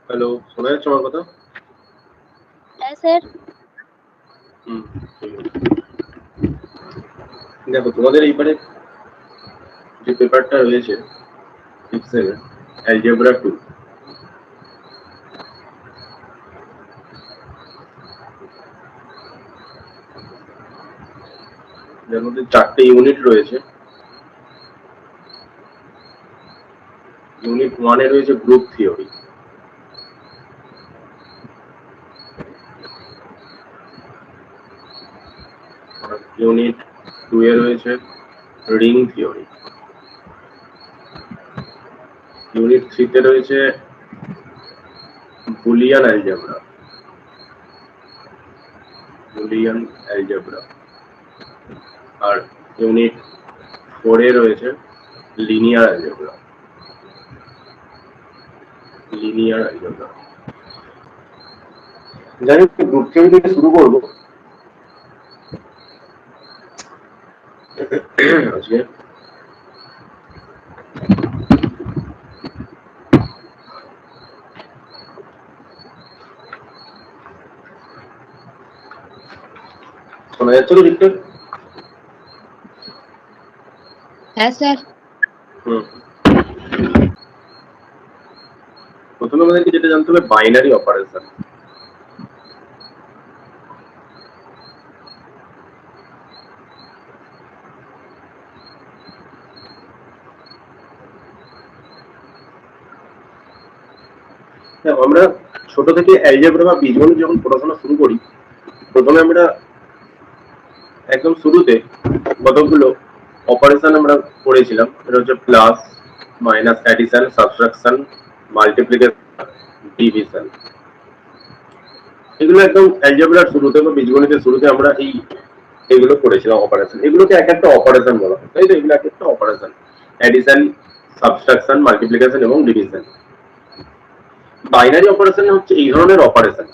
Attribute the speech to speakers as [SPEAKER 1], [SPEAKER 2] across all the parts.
[SPEAKER 1] Hello, শোনা যাচ্ছে আমার কথা?
[SPEAKER 2] হ্যাঁ স্যার।
[SPEAKER 1] হুম, ঠিক আছে। দেখো তোমাদের এইবারে যে পেপারটা রয়েছে 6 এর অ্যালজেব্রা 2, যার মধ্যে 4টে ইউনিট রয়েছে। ইউনিট 1 এ রয়েছে গ্রুপ থিওরি, আর ইউনিট 2 এ রয়েছে রিং থিওরি, ইউনিট 3 তে রয়েছে বুলিয়ান অ্যালজেব্রা, আর ইউনিট 4 এ রয়েছে লিনিয়ার অ্যালজেব্রা। যাই হোক, গ্রুপ থিওরি থেকে শুরু করবো আজকে। শোনা যাচ্ছে তো ঠিকঠাক?
[SPEAKER 2] হ্যাঁ স্যার।
[SPEAKER 1] প্রথমে আমাদেরকে যেটা জানতে হবে বাইনারি অপারেশন। আমরা ছোট থেকে অ্যালজেব্রা বা বীজগণিত যখন পড়াশোনা শুরু করি, প্রথমে আমরা একদম শুরুতে কতগুলো অপারেশন আমরা পড়েছিলাম। এটা হচ্ছে plus, minus, addition, subtraction, multiplication, division. এগুলো একদম অ্যালজেব্রার শুরুতে বা বীজগণিতের শুরুতে আমরা এগুলো করেছিলাম অপারেশন। এগুলোকে এক একটা অপারেশন বলা হয়, তাই তো? এগুলো এক একটা অপারেশন: অ্যাডিশন, সাবট্রাকশন, মাল্টিপ্লিকেশন এবং ডিভিশন। বাইনারি অপারেশন হচ্ছে এই ধরনের অপারেশন।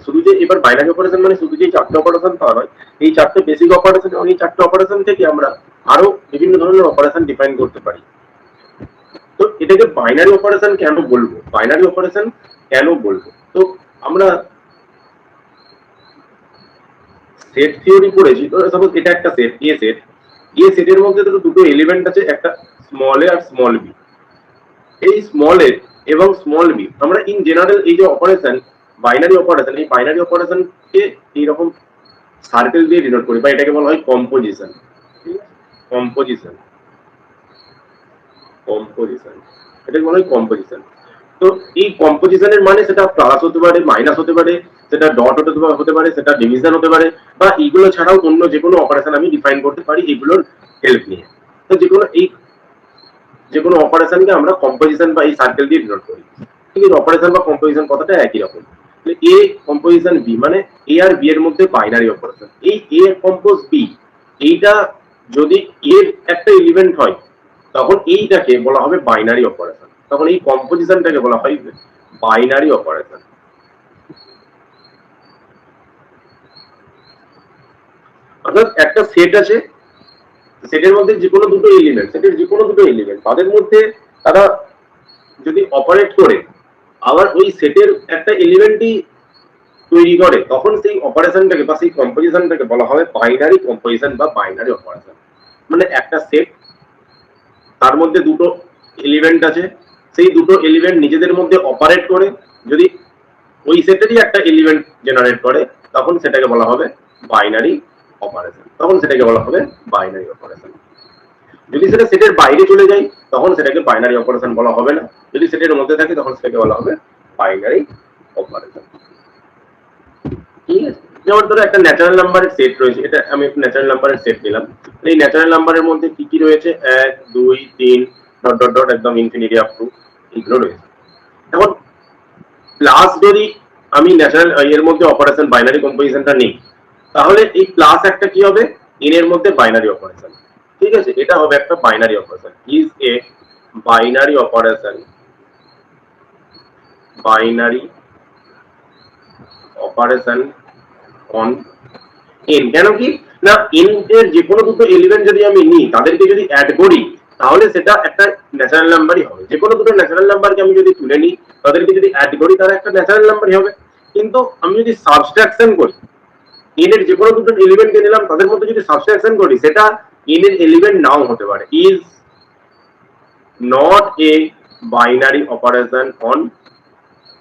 [SPEAKER 1] শুধু যে এবার বাইনারি অপারেশন মানে শুধু যে 4টে অপারেশন তা নয়। এই 4টে বেসিক অপারেশন এবং এই 4টে অপারেশন থেকে আমরা আরো বিভিন্ন ধরনের অপারেশন ডিফাইন করতে পারি। তো এটাকে বাইনারি অপারেশন কেন বলবো? তো আমরা সেট থিওরি পড়েছি। তো সাপোজ এটা একটা সেট, সেটের মধ্যে দুটো এলিমেন্ট আছে, একটা স্মল এ আর স্মল বি। এই স্মল এ এবং স্মল বি আমরা ইন জেনারেল এই যে অপারেশন, বাইনারি অপারেশন, এই বাইনারি অপারেশনকে এইরকম সার্কেল দিয়ে ডিনোট করি, বা এটাকে বলা হয় কম্পোজিশন। এটাকে বলা হয় কম্পোজিশন। তো এই কম্পোজিশনের মানে সেটা প্লাস হতে পারে, মাইনাস হতে পারে, সেটা ডট হতে পারে, সেটা ডিভিশন হতে পারে, বা এইগুলো ছাড়াও অন্য যে কোনো অপারেশন আমি ডিফাইন করতে পারি এগুলোর হেল্প নিয়ে। তো যে কোনো অপারেশনকে আমরা কম্পোজিশন বা এই সার্কেল দিয়ে ডিনোট করি। ঠিক আছে, অপারেশন বা কম্পোজিশন কথাটা একই রকম। এ কম্পোজিশন বি মানে এ আর বি এর মধ্যে বাইনারি অপারেশন। এই এ কম্পোজ বি, এইটা যদি এর একটা এলিমেন্ট হয় তখন এইটাকে বলা হবে বাইনারি অপারেশন। তখন এই কম্পোজিশনটাকে বলা হয় বাইনারি অপারেশন। অর্থাৎ একটা সেট আছে, সেটের মধ্যে যে কোনো দুটো এলিমেন্ট, তাদের মধ্যে তারা যদি অপারেট করে আবার ওই সেটের একটা এলিমেন্টই তৈরি করে, তখন সেই অপারেশনটাকে বা সেই কম্পোজিশনটাকে বলা হবে বাইনারি কম্পোজিশন বা বাইনারি অপারেশন। মানে একটা সেট, তার মধ্যে দুটো এলিমেন্ট আছে, সেই দুটো এলিমেন্ট নিজেদের মধ্যে অপারেট করে যদি ওই সেটেরই একটা এলিমেন্ট জেনারেট করে, তখন সেটাকে বলা হবে বাইনারি অপারেশন। যদি সেটা সেটের বাইরে চলে যায় তখন সেটাকে বাইনারি অপারেশন বলা হবে না। যদি সেটের মধ্যে থাকে তখন সেটাকে বলা হবে বাইনারি অপারেশন। ঠিক আছে, যেমন ধরো একটা ন্যাচারাল নাম্বারের সেট রয়েছে, এটা আমি একটা ন্যাচারাল নাম্বারের সেট নিলাম। এই ন্যাচারাল নাম্বারের মধ্যে কি কি রয়েছে? 1, 2, 3 ডট ডট ডট একদম ইনফিনিটি আপ টু এগুলো রয়েছে। এখন প্লাস যদি আমি ন্যাচারাল এর মধ্যে অপারেশন বাইনারি কম্পোজিশনটা নেই, তাহলে এই প্লাস একটা কি হবে? এন এর মধ্যে বাইনারি অপারেশন। ঠিক আছে, এটা হবে একটা binary operation. Is a binary operation on an. কেন কি না, এন এর যে কোনো দুটো এলিমেন্ট যদি আমি নিই, তাদেরকে যদি অ্যাড করি, তাহলে সেটা একটা ন্যাচারাল নাম্বারই হবে। যে কোনো দুটো ন্যাচারাল নাম্বারকে আমি যদি তুলে নিই, তাদেরকে যদি অ্যাড করি, তারা একটা ন্যাচারাল নাম্বারই হবে। কিন্তু আমি যদি সাবস্ট্রাকশন করি, এন এর যে কোনো দুটো এলিমেন্টকে নিলাম, তাদের মধ্যে যদি সাবস্ট্রাকশন করি, সেটা এন এর এলিমেন্ট নাও হতে পারে। Is not A binary operation on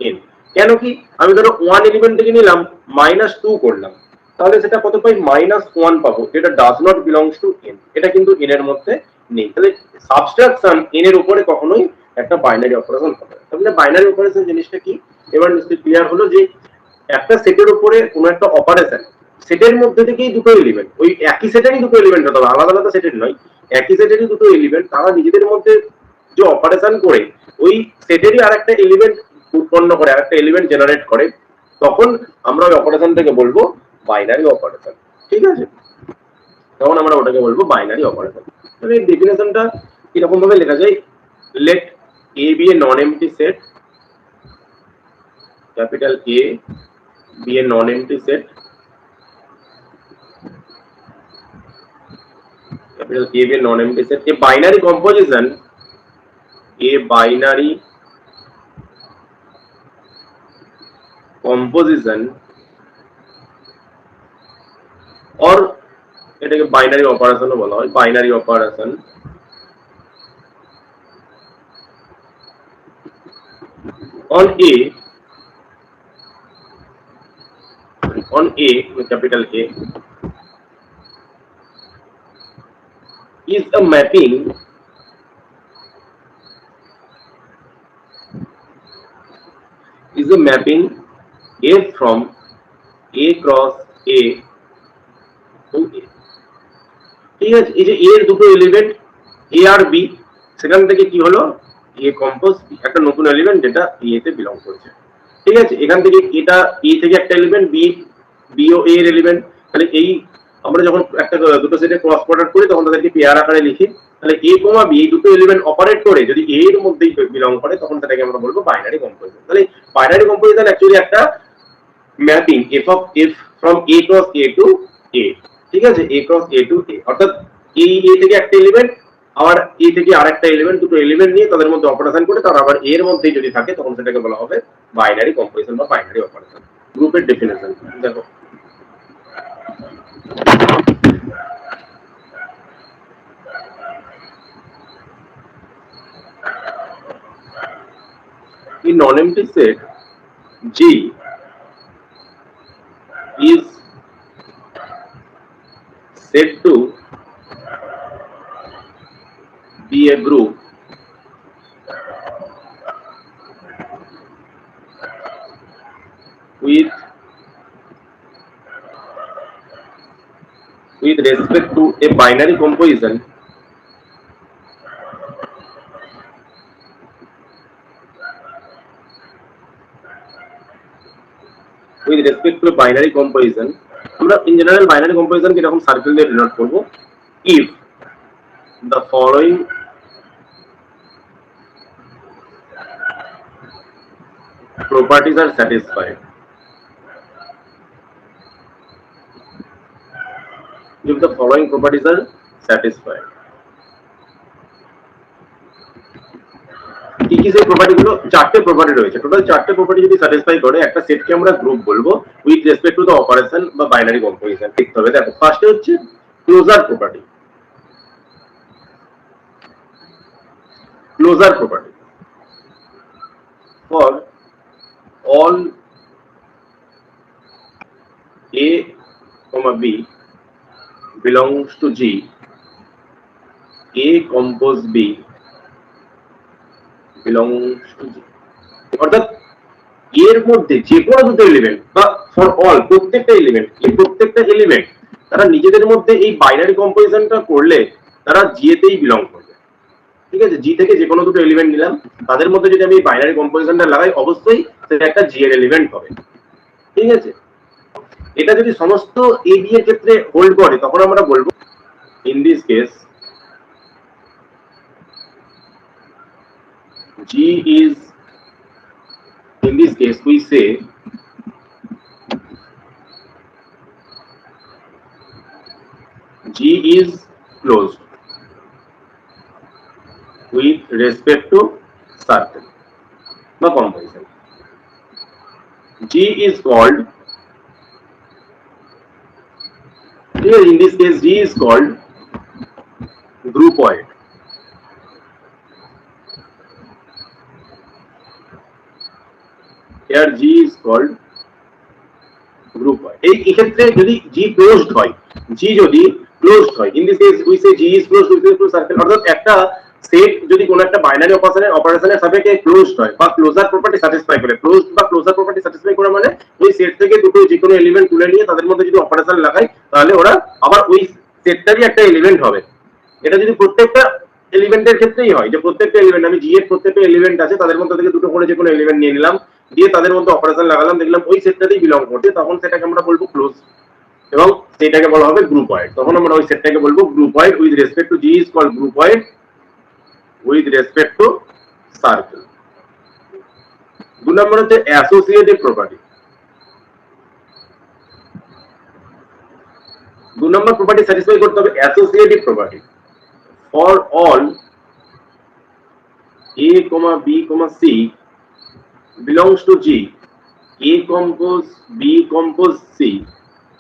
[SPEAKER 1] an. কেন কি? আমি ধরো 1 এলিমেন্ট থেকে নিলাম, -2 করলাম, তাহলে সেটা কত পাই? -1 পাবো, যেটা does not belongs to N. এটা কিন্তু এন এর মধ্যে নেই। তাহলে সাবস্ট্রাকশন এন এর উপরে কখনোই একটা বাইনারি অপারেশন হবে না। তাহলে বাইনারি অপারেশন জিনিসটা কি এবার নিশ্চয়ই ক্লিয়ার হলো, যে একটা সেটের উপরে কোনো একটা অপারেশন, সেটের মধ্যে থেকেই দুটো এলিমেন্ট, ওই একই সেটেরই দুটো এলিমেন্ট হতে হবে, আলাদা আলাদা সেটের নয়, একই সেটেরই দুটো এলিমেন্ট, তারা নিজেদের মধ্যে যে অপারেশন করে ওই সেটেরই আরেকটা এলিমেন্ট উৎপন্ন করে, আরেকটা এলিমেন্ট জেনারেট করে, তখন আমরা ওই অপারেশনটাকে বলবো বাইনারি অপারেশন। ঠিক আছে? তখন আমরা ওটাকে বলবো বাইনারি অপারেশন। মানে এই ডেফিনেশনটা কিরকম ভাবে লেখা যায়? Let A be a non empty set, capital A be a non-empty set, capital A be a non-empty set, a binary composition, a binary composition or এটাকে বাইনারি অপারেশনও বলা হয়, binary operation on A capital A is a mapping F from A cross A to A। ঠিক আছে? এই যে A এর দুটো element A R B, সেখান থেকে কি হলো? A কম্পোজ B, একটা নতুন এলিমেন্ট যেটা A তে বিলং করছে। ঠিক আছে? এখান থেকে এটা A থেকে একটা এলিমেন্ট, B ও A এর এলিমেন্ট। তাহলে এই আমরা যখন একটা দুটো সেটে ক্রস প্রোডাক্ট করি, তখন তাদেরকে পেয়ার আকারে লিখি। তাহলে A, B এই দুটো এলিমেন্ট অপারেট করে যদি A এর মধ্যেই বিলং করে, তখন সেটাকে আমরা বলবো বাইনারি কম্পোজিশন। তাহলে বাইনারি কম্পোজিশন অ্যাকচুয়ালি একটা mapping F from A cross A to A। ঠিক আছে? A cross A to A, অর্থাৎ এই A থেকে একটা এলিমেন্ট, আবার A থেকে আরেকটা এলিমেন্ট, দুটো এলিমেন্ট নিয়ে তাদের মধ্যে অপারেশন করে, তার আবার এর মধ্যেই যদি থাকে, তখন সেটাকে বলা হবে বাইনারি কম্পোজিশন বা বাইনারি অপারেশন। গ্রুপের ডেফিনেশন দেখো, in non-empty set G is said to be a group with respect to a binary composition with respect to a binary composition। আমরা in general binary composition কে এরকম circle দিয়ে denote করব। if the following properties are satisfied, if the following properties are satisfied, কি কি সেই property গুলো? চারটে property রয়েছে, টোটাল চারটে প্রপার্টি যদি স্যাটিসফাই করে, একটা সেটকে আমরা গ্রুপ বলবো with respect to the operation বা বাইনারি কম্পোজিশন। দেখতে হবে, দেখো ফার্স্টে হচ্ছে closure property. Closure property for all A, B belongs to G, A compose B belongs to G। অর্থাৎ এর মধ্যে যে কোনো দুটো এলিমেন্ট বা ফর অল প্রত্যেকটা এলিমেন্ট, এই প্রত্যেকটা এলিমেন্ট তারা নিজেদের মধ্যে এই বাইনারি কম্পোজিশনটা করলে তারা জি এতেই বিলং করবে। ঠিক আছে? জি থেকে যে কোনো দুটো এলিমেন্ট নিলাম, তাদের মধ্যে যদি আমি এই বাইনারি কম্পোজিশনটা লাগাই, অবশ্যই সেটা একটা জি এর এলিমেন্ট হবে। ঠিক আছে? এটা যদি সমস্ত এ বি এর ক্ষেত্রে হোল্ড করে, তখন আমরা বলবো in this case G is, in this case we say G is closed। with respect to circle বা comparison. G is called, here in this case G is called groupoid. Here G is called groupoid. এই ক্ষেত্রে যদি G closed হয়, G যদি closed হয়, in this case we say G is closed with respect to circle, অর্থাৎ একটা set যদি কোনো একটা বাইনারি অপারেশনের সাপেক্ষে ক্লোজড হয় বা ক্লোজার প্রপার্টি স্যাটিসফাই করে, ক্লোজড বা ক্লোজার প্রপার্টি স্যাটিসফাই করা মানে ওই সেট থেকে দুটো যে কোনো এলিমেন্ট তুলে নিয়ে তাদের মধ্যে যদি অপারেশন লাগাই তাহলে ওরা আবার ওই সেটটারই একটা এলিমেন্ট হবে। এটা যদি প্রত্যেকটা এলিমেন্টের ক্ষেত্রেই হয়, যে প্রত্যেকটা এলিমেন্ট আমি জি এর প্রত্যেকটা এলিমেন্ট আছে তাদের মধ্যে থেকে দুটো করে যে কোনো এলিমেন্ট নিয়ে নিলাম, দিয়ে তাদের মধ্যে অপারেশন লাগালাম, দেখলাম ওই সেটটাতেই বিলং করছে, তখন সেটাকে আমরা বলবো ক্লোজ এবং সেটাকে বলা হবে গ্রুপয়েড। তখন আমরা ওই সেটটাকে বলবো groupoid with respect to G is called groupoid with respect to circle. 2 নম্বর হচ্ছে অ্যাসোসিয়েটিভ প্রপার্টি। 2 নম্বর প্রপার্টি স্যাটিসফাই করতে হবে associative property. For all a, b, c belongs to G, A compose B compose C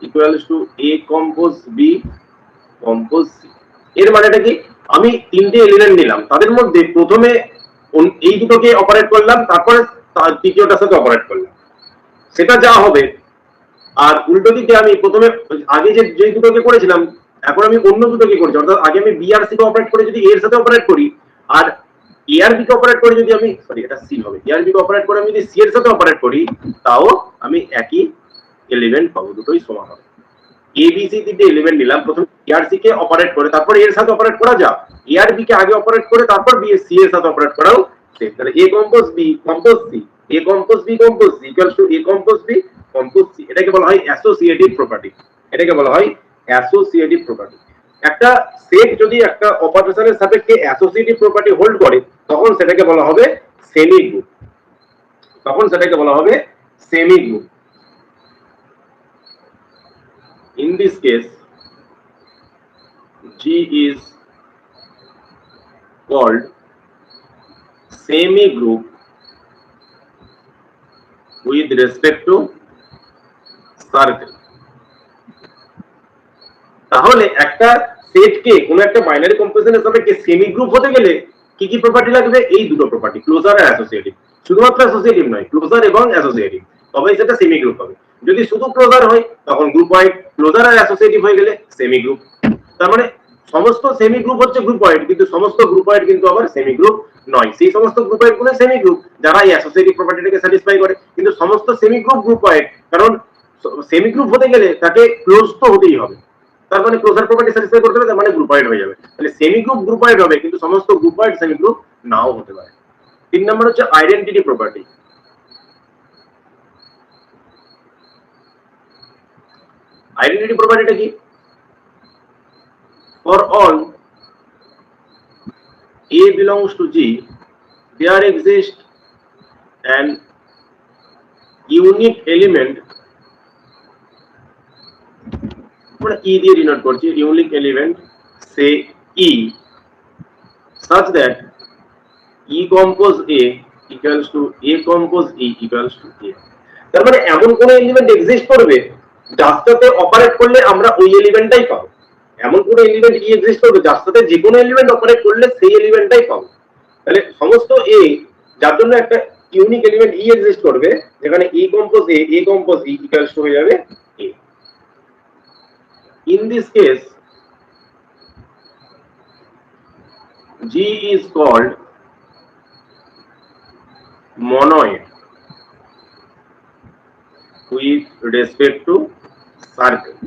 [SPEAKER 1] equals to A compose B compose C. এর মানেটা কি, আমি তিনটে এলিমেন্ট নিলাম, তাদের মধ্যে প্রথমে এই দুটোকে অপারেট করলাম, তারপরে তৃতীয়টার সাথে অপারেট করলাম, সেটা যা হবে। আর উল্টো দিকে আমি প্রথমে আগে যে দুটোকে করেছিলাম এখন আমি অন্য দুটোকে করছি, অর্থাৎ আগে আমি বি আর সি কে অপারেট করে যদি এর সাথে অপারেট করি, আর এ আর বি কে অপারেট করে যদি আমি এটা সি হবে, এ আর বি কে অপারেট করে আমি যদি সি এর সাথে অপারেট করি তাও আমি একই এলিমেন্ট পাবো, দুটোই সমান হবে। এ বি সি তিনটে এলিমেন্ট নিলাম, প্রথম এ আর সি কে অপারেট করে তারপর এর সাথে অপারেট করা যাক, এ আর বি কে আগে অপারেট করে তারপর বি সি এর সাথে অপারেট করাও সেম। তাহলে A compose B compose C, A compose B compose C equals to A compose B compose C. এটাকে বলা হয় অ্যাসোসিয়েটিভ প্রপার্টি। এটাকে বলা হয় অ্যাসোসিয়েটিভ প্রপার্টি। একটা সেট যদি একটা অপারেশনের সাপেক্ষে অ্যাসোসিয়েটিভ প্রপার্টি হোল্ড করে তখন সেটাকে বলা হবে সেমি গ্রুপ, তখন সেটাকে বলা হবে semi group. In this case, G is called semi-group with respect to circle. তাহলে একটা সেটকে কোনো একটা বাইনারি কম্পোজিশনের সাপেক্ষে সেমি গ্রুপ হতে গেলে কি কি প্রপার্টি লাগবে? এই দুটো প্রপার্টি, ক্লোজার আর অ্যাসোসিয়েটিভ। শুধুমাত্র অ্যাসোসিয়েটিভ নয়, ক্লোজার এবং অ্যাসোসিয়েটিভ, তবেই সেটা সেমি গ্রুপ হবে। যদি শুধু ক্লোজার হয় তখন গ্রুপয়েড, ক্লোজার আর অ্যাসোসিয়েটিভ হয়ে গেলে সেমি গ্রুপ। তার মানে সমস্ত সেমি গ্রুপ হচ্ছে গ্রুপয়েড, কিন্তু সমস্ত গ্রুপয়েড কিন্তু আবার সেমি গ্রুপ নয়। সেই সমস্ত গ্রুপয়েড গুলো সেমি গ্রুপ যারা এই অ্যাসোসিয়েটিভ প্রপার্টিটাকে স্যাটিসফাই করে, কিন্তু সমস্ত সেমি গ্রুপ গ্রুপয়েড, কারণ সেমি গ্রুপ হতে গেলে তাকে ক্লোজ তো হতেই হবে, তার মানে ক্লোজার প্রপার্টি স্যাটিসফাই করতে হবে, তার মানে গ্রুপয়েড হয়ে যাবে। তাহলে সেমি গ্রুপ গ্রুপয়েড হবে, কিন্তু সমস্ত গ্রুপয়েড সেমি গ্রুপ নাও হতে পারে। 3 নম্বর হচ্ছে আইডেন্টিটি প্রপার্টি। আইডেন্টিটি প্রপার্টিটা কি? For all A belongs to G, there exists an unique element, আমরা E দিয়ে ডিনোট করছি, unique element say E, such that E compose A equals to A compose E equals to A. তার মানে এমন কোন element exist করবে যার সাথে অপারেট করলে আমরা ওই এলিমেন্টটাই পাবো, এমন কোন এলিমেন্ট ই এক্সিস্ট করবে যার সাথে যে কোনো এলিমেন্ট অপারেট করলে সেই এলিমেন্টটাই পাবো। তাহলে সমস্ত এ যার জন্য একটা ইউনিক এলিমেন্ট ই এক্সিস্ট করবে, যেখানে E compose A compose E equals to হয়ে যাবে A. In this case G is called monoid with respect to circle.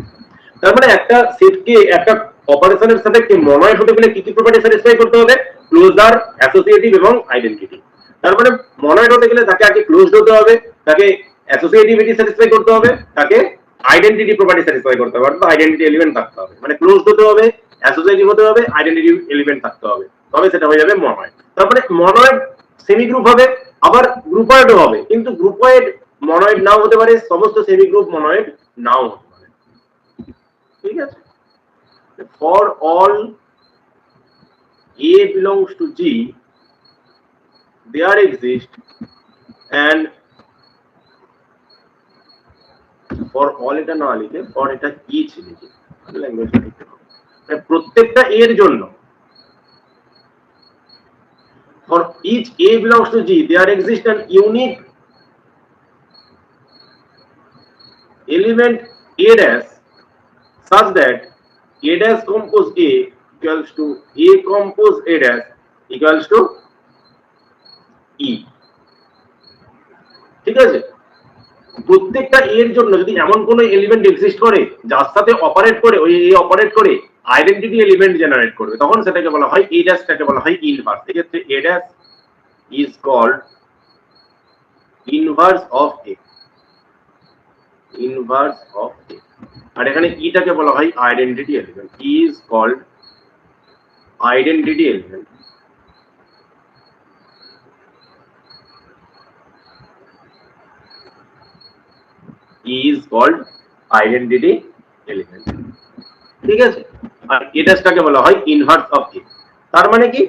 [SPEAKER 1] তার মানে একটা সেটকে একটা অপারেশনের সাপেক্ষে মনোয়েড হতে গেলে কি কি প্রপার্টি স্যাটিসফাই করতে হবে? ক্লোজার, অ্যাসোসিয়েটিভ এবং আইডেন্টিটি। তার মানে মনোয়েড হতে গেলে তাকে আগে ক্লোজড হতে হবে, তাকে অ্যাসোসিয়েটিভিটি স্যাটিসফাই করতে হবে, তাকে আইডেন্টিটি প্রপার্টি স্যাটিসফাই করতে হবে, অর্থাৎ আইডেন্টিটি এলিমেন্ট থাকতে হবে। মানে ক্লোজড হতে হবে, অ্যাসোসিয়েটিভ হতে হবে, আইডেন্টিটি এলিমেন্ট থাকতে হবে, তবে সেটা হয়ে যাবে মনোয়েড। তারপরে মনোয়েড সেমি গ্রুপ হবে, আবার গ্রুপয়েডও হবে, কিন্তু গ্রুপয়েড মনোয়েড নাও হতে পারে, সমস্ত সেমি গ্রুপ মনোয়েড নাও হতে পারে। ঠিক আছে? For all A belongs to G, there exists and for all এটা না লিখে for এটা each লিখে ল্যাঙ্গুয়েজটা লিখতে হবে প্রত্যেকটা এর জন্য for each A belongs to G there exists an unique element A dash such that A dash compose A equals to A compose A dash equals to E ঠিক আছে প্রত্যেকটা এর জন্য যদি এমন কোন এলিমেন্ট এক্সিস্ট করে যার সাথে অপারেট করে ওই এ অপারেট করে আইডেন্টিটি এলিমেন্ট জেনারেট করবে তখন সেটাকে বলা হয় এ ড্যাশটাকে বলা হয় ইনভার্স এক্ষেত্রে A dash is called inverse of A inverse of A আর এখানে ইটাকে বলা হয় identity element is called identity element is called identity element ঠিক আছে আর এটাকে বলা হয় ইনভার্স অফ এ তার মানে কি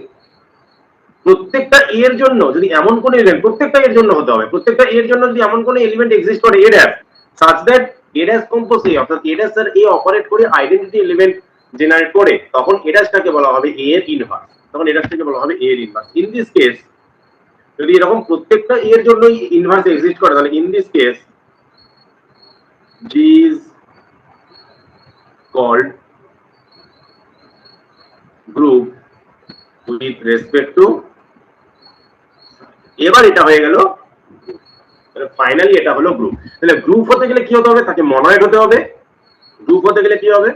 [SPEAKER 1] প্রত্যেকটা এর জন্য যদি এমন কোন এলিমেন্ট প্রত্যেকটা এর জন্য হতে হবে প্রত্যেকটা এর জন্য যদি এমন কোন এলিমেন্ট এক্সিস্ট করে A dash such that A dash compose A অর্থাৎ এ ড্যাশ এর এ অপারেট করে আইডেন্টিটি এলিমেন্ট জেনারেট করে তখন এ ড্যাশটাকে বলা হবে এ এর ইনভার্স তখন এ ড্যাশটাকে বলা হবে এ এর ইনভার্স ইন দিস কেস যদি এরকম প্রত্যেকটা এর জন্য ইনভার্স এক্সিস্ট করে তাহলে in this case G is called group with respect to এবার এটা হয়ে গেল ফাইনালি এটা হলো গ্রুপ তাহলে গ্রুপ হতে গেলে কি হতে হবে তাকে মনোয়েড হতে হবে গ্রুপ হতে গেলে কি হবে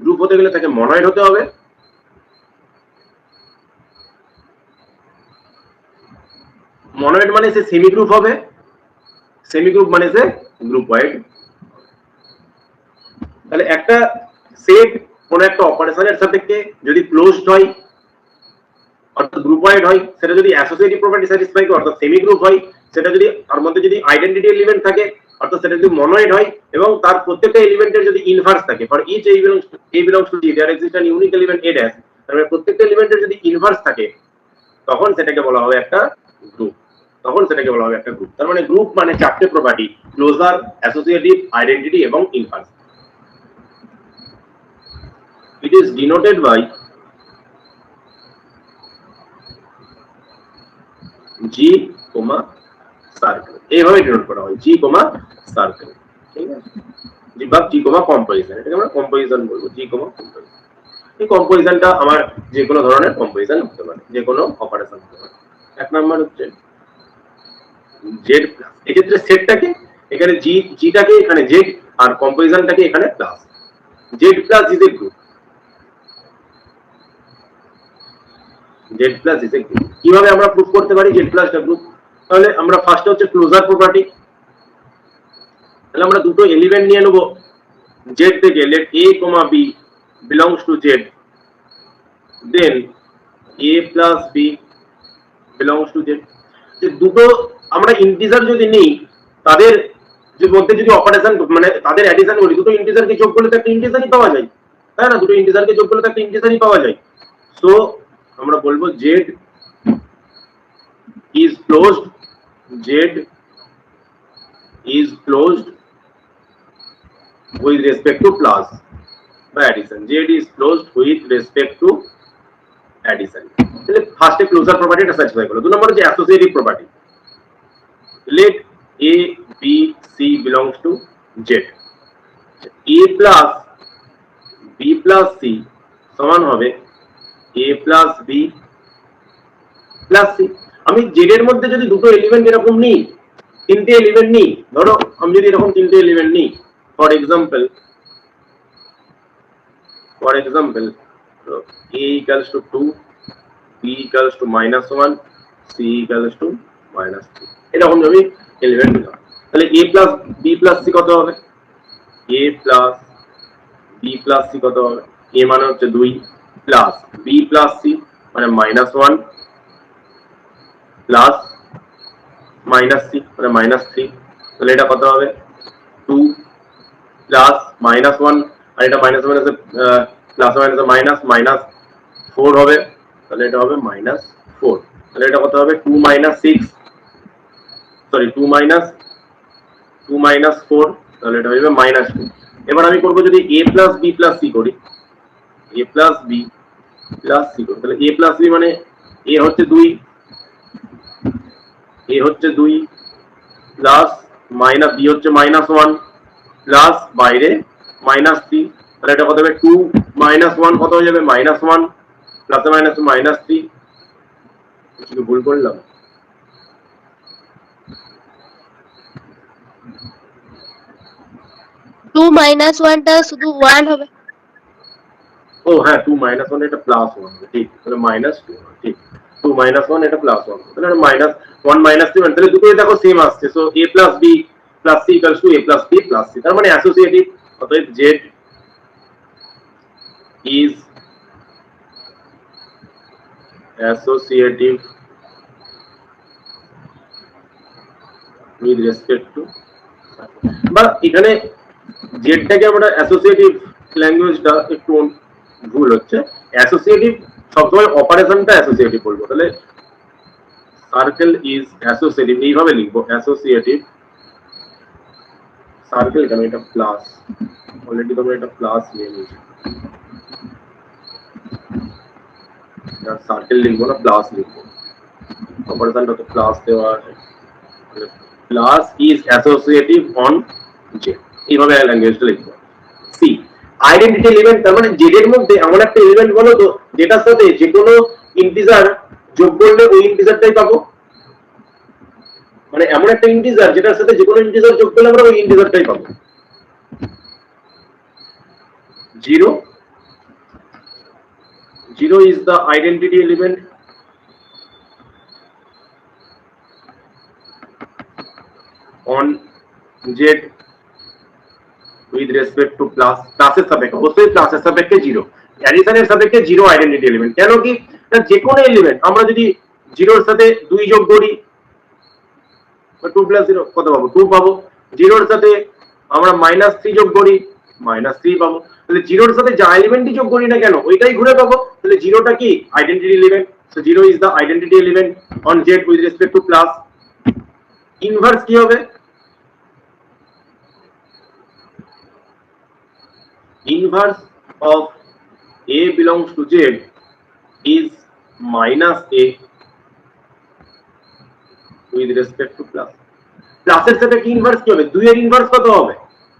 [SPEAKER 1] গ্রুপ হতে গেলে তাকে মনোয়েড হতে হবে মনোয়েড মানে সে সেমি গ্রুপ হবে সেমি গ্রুপ মানে সে গ্রুপ ওয়াইড তাহলে একটা সেট কোন একটা অপারেশনের সাপেক্ষে যদি ক্লোজড হয় অর্থাৎ গ্রুপ ওয়াইড হয় সেটা যদি অ্যাসোসিয়েটিভ প্রপার্টি স্যাটিসফাই করে অর্থাৎ সেমি গ্রুপ হয় সেটা যদি তার মধ্যে যদি আইডেন্টিটি এলিমেন্ট থাকে অর্থাৎ সেটা যদি মনোয়েড হয় এবং তার প্রত্যেকটা এলিমেন্টের যদি ইনভার্স থাকে for each a belongs to G there exist an unique element a dash তার মানে প্রত্যেকটা এলিমেন্টের যদি ইনভার্স থাকে তখন সেটাকে বলা হবে একটা গ্রুপ তখন সেটাকে বলা হবে একটা গ্রুপ তার মানে গ্রুপ মানে চারটে প্রপার্টি ক্লোজার অ্যাসোসিয়েটিভ আইডেন্টিটি এবং inverse it is denoted by G, circle এইভাবে ডিনোট করা হয় G, circle ঠিক আছে জি বা G, কম্পোজিশন এটাকে আমরা কম্পোজিশন বলবো G, কম্পোজিশন এই কম্পোজিশনটা আমার যে কোনো ধরনের কম্পোজিশন হতে পারে যে কোনো অপারেশন হতে পারে এক নাম্বার হচ্ছে Z প্লাস এক্ষেত্রে সেটটাকে এখানে জিটাকে এখানে Z আর কম্পোজিশনটাকে এখানে plus Z plus is a group Z plus is a group কিভাবে আমরা প্রুফ করতে পারি Z plus টা গ্রুপ তাহলে আমরা ফার্স্ট হচ্ছে ক্লোজার প্রপার্টি তাহলে আমরা দুটো এলিমেন্ট নিয়ে নেব Z থেকে let A, B belongs to Z then A plus B belongs to Z যে দুটো আমরা ইন্টিজার যদি নিই তাদের যে মধ্যে যদি অপারেশন মানে তাদের অ্যাডিশন করি দুটো ইন্টিজারকে যোগ করলে তো একটা ইন্টিজারই পাওয়া যায় তাই না দুটো ইন্টিজারকে যোগ করলে তো একটা ইন্টিজারই পাওয়া যায় সো আমরা বলবো Z is closed with respect to plus by addition Z is closed with respect to addition তাহলে ফার্স্টে ক্লোজার প্রপার্টিটা স্যাটিসফাই হলো দুই নম্বরে যে associative property let A, B, C belongs to Z A plus B plus C সমান হবে A plus B plus C আমি Z এর মধ্যে যদি দুটো এলিমেন্ট এরকম নিই তিনটে এলিমেন্ট নিই ধরো আমি যদি এরকম তিনটে এলিমেন্ট নিই for example A equals to 2 B equals to -1 C equals to -3 এরকম আমি এলিমেন্ট নিলাম তাহলে A plus B plus C কত হবে A plus B plus C কত হবে A মানে হচ্ছে 2 প্লাস B plus C মানে -1 প্লাস -C মানে -3 তাহলে এটা কত হবে 2 প্লাস -1 আর এটা -1 আছে প্লাস মাইনাস -4 হবে তাহলে এটা হবে -4। তাহলে এটা কত হবে 2 - 6, সরি 2 - 4, তাহলে এটা হবে -2। এবার আমি করব যদি a + b + c করি, a + b + c করি, তাহলে a + b মানে a হচ্ছে 2, a হচ্ছে 2 প্লাস মাইনাস b হচ্ছে -1 প্লাস বাইরে -3, তাহলে এটা কত হবে 2 - 1 কত হয়ে যাবে -1 প্লাসে মাইনাসে -3। কিছু ভুল করলাম?
[SPEAKER 2] 2 - 1 টা শুধু 1 হবে।
[SPEAKER 1] ও হ্যাঁ 2 - 1 এটা +1 হবে, ঠিক, তাহলে -2, ঠিক, 2 - 1 এটা +1, তাহলে এটা -1 -3, তাহলে দুটোই দেখো সেম আসছে। So a + b + c = a + b + c, তার মানে অ্যাসোসিয়েটিভ। অতএব z is associative with respect to, বা এখানে জেডটাকে আমরা অ্যাসোসিয়েটিভ, ল্যাঙ্গুয়েজটা একটু ভুল হচ্ছে। অ্যাসোসিয়েটিভ সবসময় অপারেশনটা অ্যাসোসিয়েটিভ বলবো, তাহলে সার্কেল ইজ অ্যাসোসিয়েটিভ এইভাবে লিখবো, অ্যাসোসিয়েটিভ সার্কেল। কেন এটা প্লাস, অলরেডি তোমরা এটা প্লাস নিয়ে নিয়েছো, সার্কেল লিখবো না প্লাস লিখবো, অপারেশনটা তো প্লাস দেওয়া আছে। Plus is associative on Z, এইভাবে ল্যাঙ্গুয়েজটা লিখবো। সি আইডেন্টিটি এলিমেন্ট, তার মানে জেড এর মধ্যে এমন একটা এলিমেন্ট বলো তো যেটার সাথে যে কোনো ইন্টিজার যোগ করলে ওই ইন্টিজারটাই পাবো, মানে এমন একটা ইন্টিজার যেটার সাথে যে কোনো ইন্টিজার যোগ করলে আমরা ওই ইন্টিজারটাই পাবো। 0 is the identity element on z with respect to plus, প্লাসের সাপেক্ষে, অবশ্যই প্লাসের সাপেক্ষে 0, অ্যাডিশনের সাপেক্ষে 0 আইডেন্টিটি এলিমেন্ট। কেন কি, যে কোনো এলিমেন্ট আমরা যদি 0 এর সাথে 2 যোগ করি 2 + 0 কত পাবো, 2 পাবো। 0 এর সাথে আমরা -3 যোগ করি -3 পাবো। তাহলে 0 এর সাথে যা এলিমেন্টই যোগ করি না কেন ওইটাই ঘুরে পাবো। তাহলে 0টা কি identity element. So 0 is the identity element on z with respect two plus. Inverse কি হবে, inverse of a belongs to z is -a with respect to plus. প্লাসের সাথে কি ইনভার্স কি হবে, 2 এর ইনভার্স কত হবে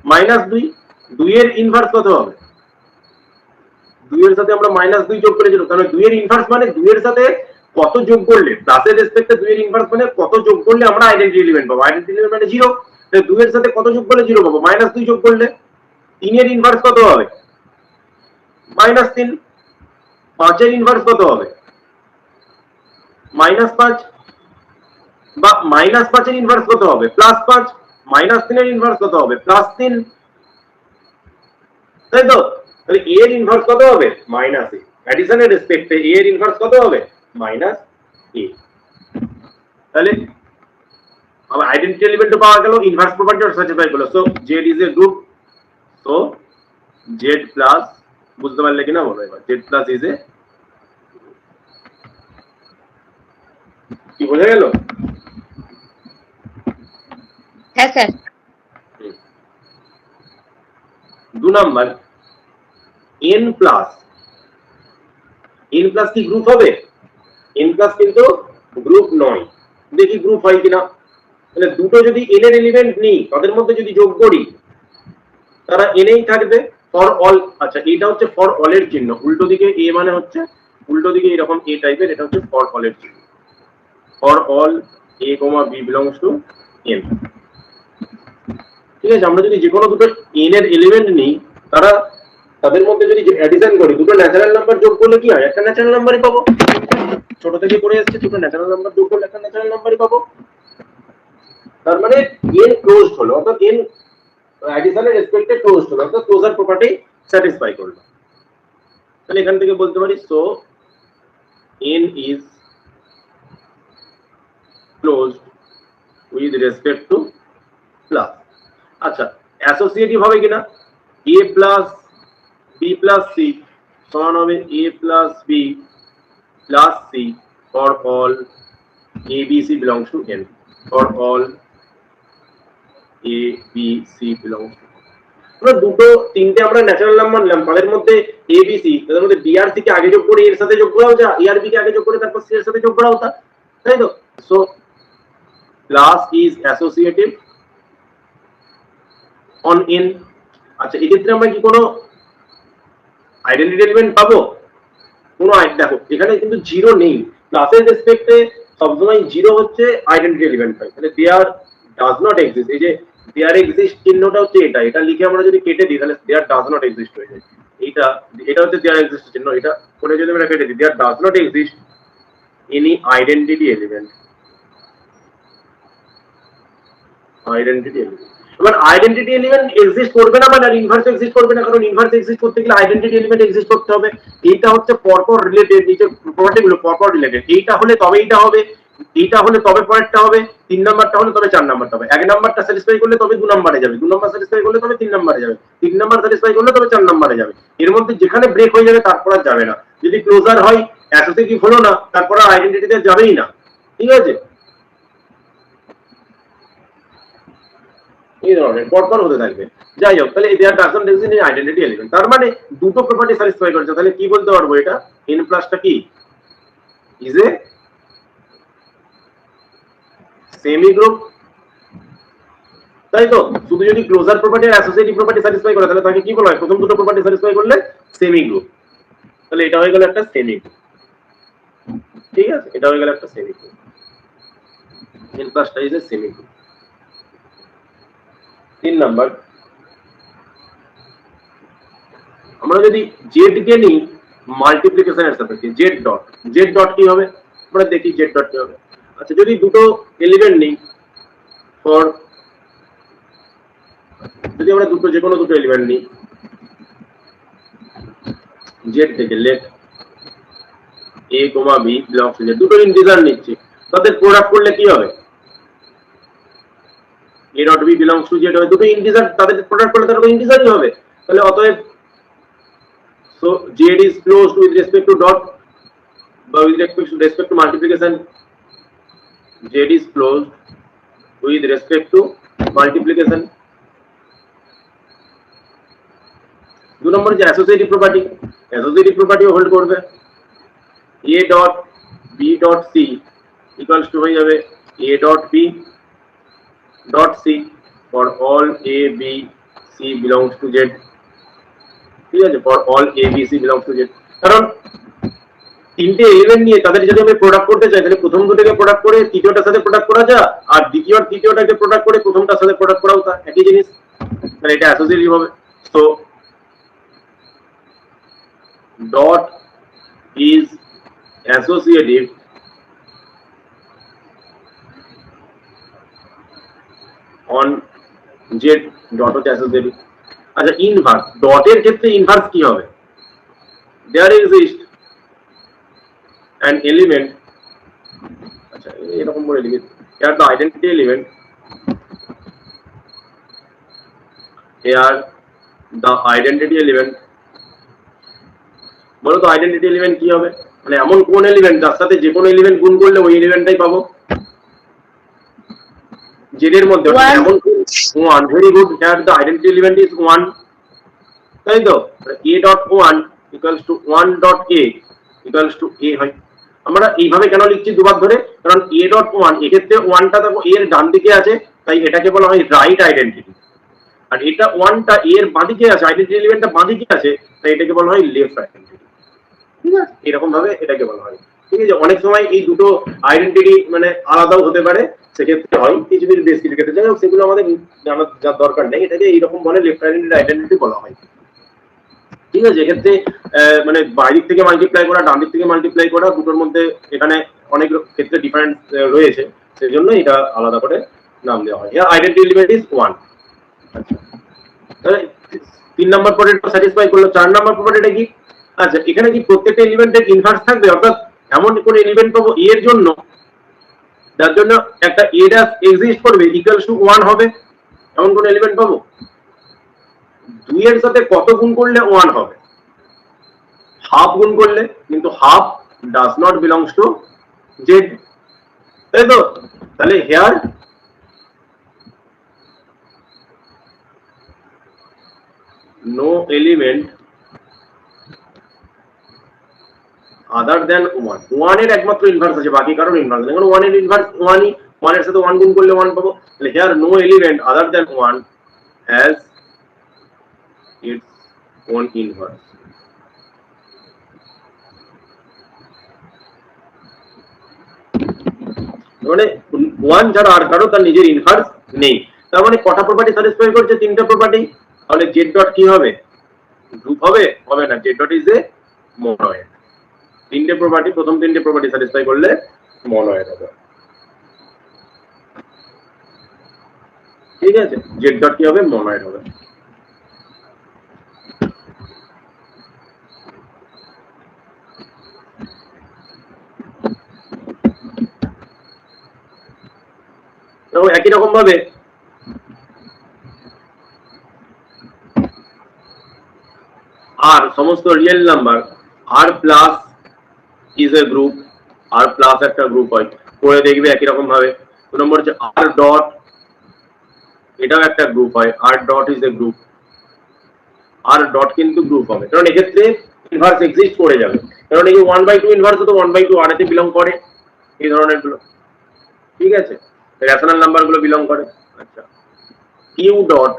[SPEAKER 1] -2, 2 এর ইনভার্স কত হবে, 2 এর সাথে আমরা -2 যোগ করেছিলাম, তাহলে 2 এর ইনভার্স মানে 2 এর সাথে কত যোগ করলে, প্লাসের রেসপেক্টে 2 এর ইনভার্স মানে কত যোগ করলে আমরা আইডেন্টিটি এলিমেন্ট পাবো। আইডেন্টিটি এলিমেন্ট মানে 0, তাহলে 2 এর সাথে কত যোগ করলে 0 পাবো, -2 যোগ করলে। 3 এর ইনভার্স কত হবে -3, 5 এর ইনভার্স কত হবে -5, বা -5 এর ইনভার্স কত হবে +5, -3 এর ইনভার্স কত হবে +3, তাই তো। তাহলে a এর ইনভার্স কত হবে -a, অ্যাডিশনের রেসপেক্টে a এর ইনভার্স কত হবে -a। তাহলে আমার আইডেন্টিটি এলিমেন্ট পাওয়া গেল, ইনভার্স প্রপার্টিও স্যাটিসফাই হলো। So z is a group, so z plus, বুঝতে পারলে কিনা বলো এবার, z প্লাস ইজ এ, কি বোঝা গেল?
[SPEAKER 2] হ্যাঁ sir.
[SPEAKER 1] 2 number n plus, n plus কি গ্রুপ হবে, n প্লাস কিন্তু গ্রুপ নয়, দেখি গ্রুপ হয় কিনা। তাহলে দুটো যদি n এর এলিমেন্ট নিই তাদের মধ্যে যদি যোগ করি তারা n এই থাকবে ফর অল। আচ্ছা এটা হচ্ছে ফর অল এর চিহ্ন, উল্টো দিকে a মানে হচ্ছে উল্টো দিকে এরকম a টাইপের, এটা হচ্ছে ফর অল এর চিহ্ন, for all a, b belongs to n। ঠিক আছে, আমরা যদি যে কোনো দুটো n এর এলিমেন্ট নিই তারা, তাদের মধ্যে যদি অ্যাডিশন করি, দুটো ন্যাচারাল নাম্বার যোগ করলে কি হয়, একটা ন্যাচারাল নাম্বারই পাবো। ছোট থেকে করে এসেছে, দুটো ন্যাচারাল নাম্বার যোগ করলে একটা ন্যাচারাল নাম্বারই পাবো। তার মানে n ক্লোজড হলো, অর্থাৎ n অ্যাডিশনের রেসপেক্টে ক্লোজড হলো, অর্থাৎ ক্লোজার প্রপার্টি স্যাটিসফাই করলো। তাহলে এখান থেকে বলতে পারি so n is closed with respect two plus. আচ্ছা অ্যাসোসিয়েটিভ হবে কিনা, a plus b plus c সমান হবে a plus b plus C for all A, B, C belongs to N. For all A, B, C belongs to আমরা দুটো তিনটে আমরা natural number নিলাম, তাদের মধ্যে A, B, C, তাদের মধ্যে B আর C কে আগে যোগ করে এর সাথে যোগ করাও যা, A আর B কে আগে যোগ করে তারপর C এর সাথে যোগ করাও তা, তাই তো? So class is associative on N. আচ্ছা, এক্ষেত্রে আমরা কি কোনো আইডেন্টিটি এলিমেন্ট পাবো? কোনো দেখো এখানে কিন্তু জিরো নেই, ক্লাসের রেসপেক্টে সবসময় জিরো হচ্ছে আইডেন্টিটি এলিমেন্ট পাই, তাহলে দেয়ার ডাজ নট এক্সিস্ট, এই যে দেয়ার এক্সিস্ট চিহ্নটা হচ্ছে এটা, এটা লিখে আমরা যদি কেটে দিই তাহলে দেয়ার ডাজ নট এক্সিস্ট হয়ে যায়, এইটা এটা হচ্ছে দেয়ার এক্সিস্ট চিহ্ন, এটা করে যদি আমরা কেটে দিই there does not exist any identity element, identity element. এবার আইডেন্টিটি এলিমেন্ট এক্সিস্ট করবে না মানে ইনভার্স এক্সিস্ট করবে না, কারণ ইনভার্স এক্সিস্ট করতে গেলে আইডেন্টিটি এলিমেন্ট এক্সিস্ট করতে হবে, এইটা হচ্ছে পরপর রিলেটেড, এই যে প্রপার্টিগুলো পরপর রিলেটেড, এইটা হলে তবে এইটা হবে, এইটা হলে তবে পরেরটা হবে, 3 নাম্বারটা হলে তবে 4 নাম্বারটা হবে, 1 নাম্বারটা স্যাটিসফাই করলে তবে 2 নাম্বারে যাবে, 2 নাম্বার স্যাটিসফাই করলে তবে 3 নাম্বারে যাবে, 3 নাম্বার স্যাটিসফাই করলে তবে 4 নাম্বারে যাবে, এর মধ্যে যেখানে ব্রেক হয়ে যাবে তারপর আর যাবে না, যদি ক্লোজার হয় অ্যাসোসিয়েটিভ হলো না তারপর আর আইডেন্টিটিতে যাবেই না, ঠিক আছে? এই ধরনের পরপর হতে থাকবে। যাই হোক, তাহলে there does not exist in identity element, তার মানে দুটো প্রপার্টি স্যাটিসফাই করছে, তাহলে কি বলতে পারবো এটা n প্লাসটা কি ইজ এ সেমি গ্রুপ, তাই তো? শুধু যদি ক্লোজার প্রপার্টি আর অ্যাসোসিয়েটিভ প্রপার্টি স্যাটিসফাই করে তাহলে তাকে কি বলা হয়? প্রথম দুটো প্রপার্টি স্যাটিসফাই করলে সেমি গ্রুপ, তাহলে এটা হয়ে গেল একটা সেমি গ্রুপ, ঠিক আছে? এটা হয়ে গেল একটা সেমি গ্রুপ, n প্লাসটা is a semigroup. 3 number, আমরা যদি জেড কে নিই মাল্টিপ্লিকেশনের সাপেক্ষে, জেড ডট কি হবে আমরা দেখি, জেড ডট কি হবে। আচ্ছা, যদি দুটো এলিমেন্ট নিই ফর, যদি আমরা দুটো যে কোনো দুটো এলিমেন্ট নিই জেড থেকে, let a, b belongs to Z, দুটো ইন্টিজার নিচ্ছি, তাদের প্রোডাক্ট করলে কি হবে? a dot b belongs to Z হবে, দুটো ইন্টিজার তাদের প্রোডাক্ট করলে তার ইন্টিজারই হবে, তাহলে অতএব so z is closed with respect to dot, with respect to multiplication, z is closed with respect to multiplication। 2 নম্বর যে অ্যাসোসিয়েটিভ প্রপার্টি হোল্ড করবে, a dot b dot c equals to হয়ে যাবে a dot b dot c for all a b c belongs to z, ঠিক আছে? For all a b c belongs to z, কারণ তিনটে element নিয়ে তাদের যদি আমি প্রোডাক্ট করতে চাই তাহলে প্রথম দুটোকে প্রোডাক্ট করে তৃতীয়টার সাথে প্রোডাক্ট করা যায়, আর তৃতীয়টাকে প্রোডাক্ট করে প্রথমটার সাথে প্রোডাক্ট করাও তা একই জিনিস, তাহলে এটা অ্যাসোসিয়েটিভ হবে। তো dot is associative on Z, dot হচ্ছে অ্যাসোসিয়েটিভ। আচ্ছা, ইনভার্স, ডটের ক্ষেত্রে ইনভার্স কি হবে? দেয়ার এক্সিস্ট an element, আচ্ছা এরকম করে লিখে, here the identity element, here the identity element, বলো তো আইডেন্টিটি এলিমেন্ট কি হবে? মানে এমন কোন এলিমেন্ট যার সাথে যে কোনো এলিমেন্ট গুণ করলে ওই এলিমেন্টটাই পাবো, জেড এর মধ্যে এমন 1, very good, here the identity element is 1, তাই তো? a dot 1 equals to 1 dot a equals to a হয়। আমরা এইভাবে কেন লিখছি দুবার ধরে? কারণ a ডট 1 এক্ষেত্রে 1টা দেখো এর ডান দিকে আছে, তাই এটাকে বলা হয় রাইট আইডেন্টিটি, আর এটা 1টা এর বাঁ দিকে আছে, আইডেন্টিটি এলিমেন্টটা বাঁ দিকে আছে, তাই এটাকে বলা হয় লেফট আইডেন্টিটি, ঠিক আছে? এরকম ভাবে এটাকে বলা হয়, ঠিক আছে? অনেক সময় এই দুটো আইডেন্টিটি মানে আলাদাও হতে পারে, সেক্ষেত্রে হয় কিছু কিছু বেশ কিছু ক্ষেত্রে, যাই হোক সেগুলো আমাদের জানার দরকার নেই, এটাকে এইরকম বলে লেফট আইডেন্টিটি বলা হয়, ঠিক আছে? এক্ষেত্রে মানে বাইদিক থেকে মাল্টিপ্লাই করা, ডান দিক থেকে মাল্টিপ্লাই করা, দুটোর মধ্যে এখানে অনেক ক্ষেত্রে ডিফারেন্স রয়েছে, সেজন্য এটা আলাদা করে নাম দেওয়া হয়। Identity element is 1। আচ্ছা, তাহলে 3 নাম্বার প্রপার্টিটা স্যাটিসফাই করলো। 4 নাম্বার প্রপার্টিটা কি? আচ্ছা, এখানে কি প্রত্যেকটা এলিমেন্টের ইনভার্স থাকবে? অর্থাৎ এমন কোন এলিমেন্ট পাবো এর জন্য যার জন্য একটা a ড্যাশ এক্সিস্ট করবে ইকুয়ালস টু 1 হবে, এমন কোন এলিমেন্ট পাবো? 2 এর সাথে কত গুণ করলে 1 হবে? হাফ গুণ করলে, কিন্তু half does not belongs to Z, তাই তো? তাহলে here no element other than one, one এর একমাত্র ইনভার্স আছে, বাকি কারণ ইনভার্স নেই, কারণ ওয়ান এর ইনভার্স ওয়ানই, ওয়ান এর সাথে ওয়ান গুণ করলে ওয়ান পাবো। তাহলে here no element other than one has its own inverse. মানে ওয়ান ছাড়া আর কারো তার নিজের ইনভার্স নেই। তার মানে কটা প্রপার্টি স্যাটিসফাই করছে? তিনটা প্রপার্টি। তাহলে জেড ডট কি হবে? গ্রুপ হবে? হবে না, জেড ডট ইজ এ মনোয়েড। তিনটে প্রপার্টি, প্রথম তিনটে প্রপার্টি স্যাটিসফাই করলে মনোয়েড হবে। ঠিক আছে, জেড ডট কি হবে? মনোয়েড হবে। এবং একই রকম ভাবে আর সমস্ত real number, R plus is a group, R plus একটা গ্রুপ হয়, করে দেখবে একই রকম ভাবে। 2 নম্বর হচ্ছে আর ডট, এটাও একটা গ্রুপ হয়, R dot is a group, R dot কিন্তু গ্রুপ হবে, কারণ এক্ষেত্রে ইনভার্স এক্সিস্ট করে যাবে, কারণ এই 1/2 ইনভার্স তো 1/2 আর এতে বিলং করে, এই ধরনের গুলো। ঠিক আছে, রেশনাল নাম্বার গুলো বিলং করে। আচ্ছা, কিউ ডট,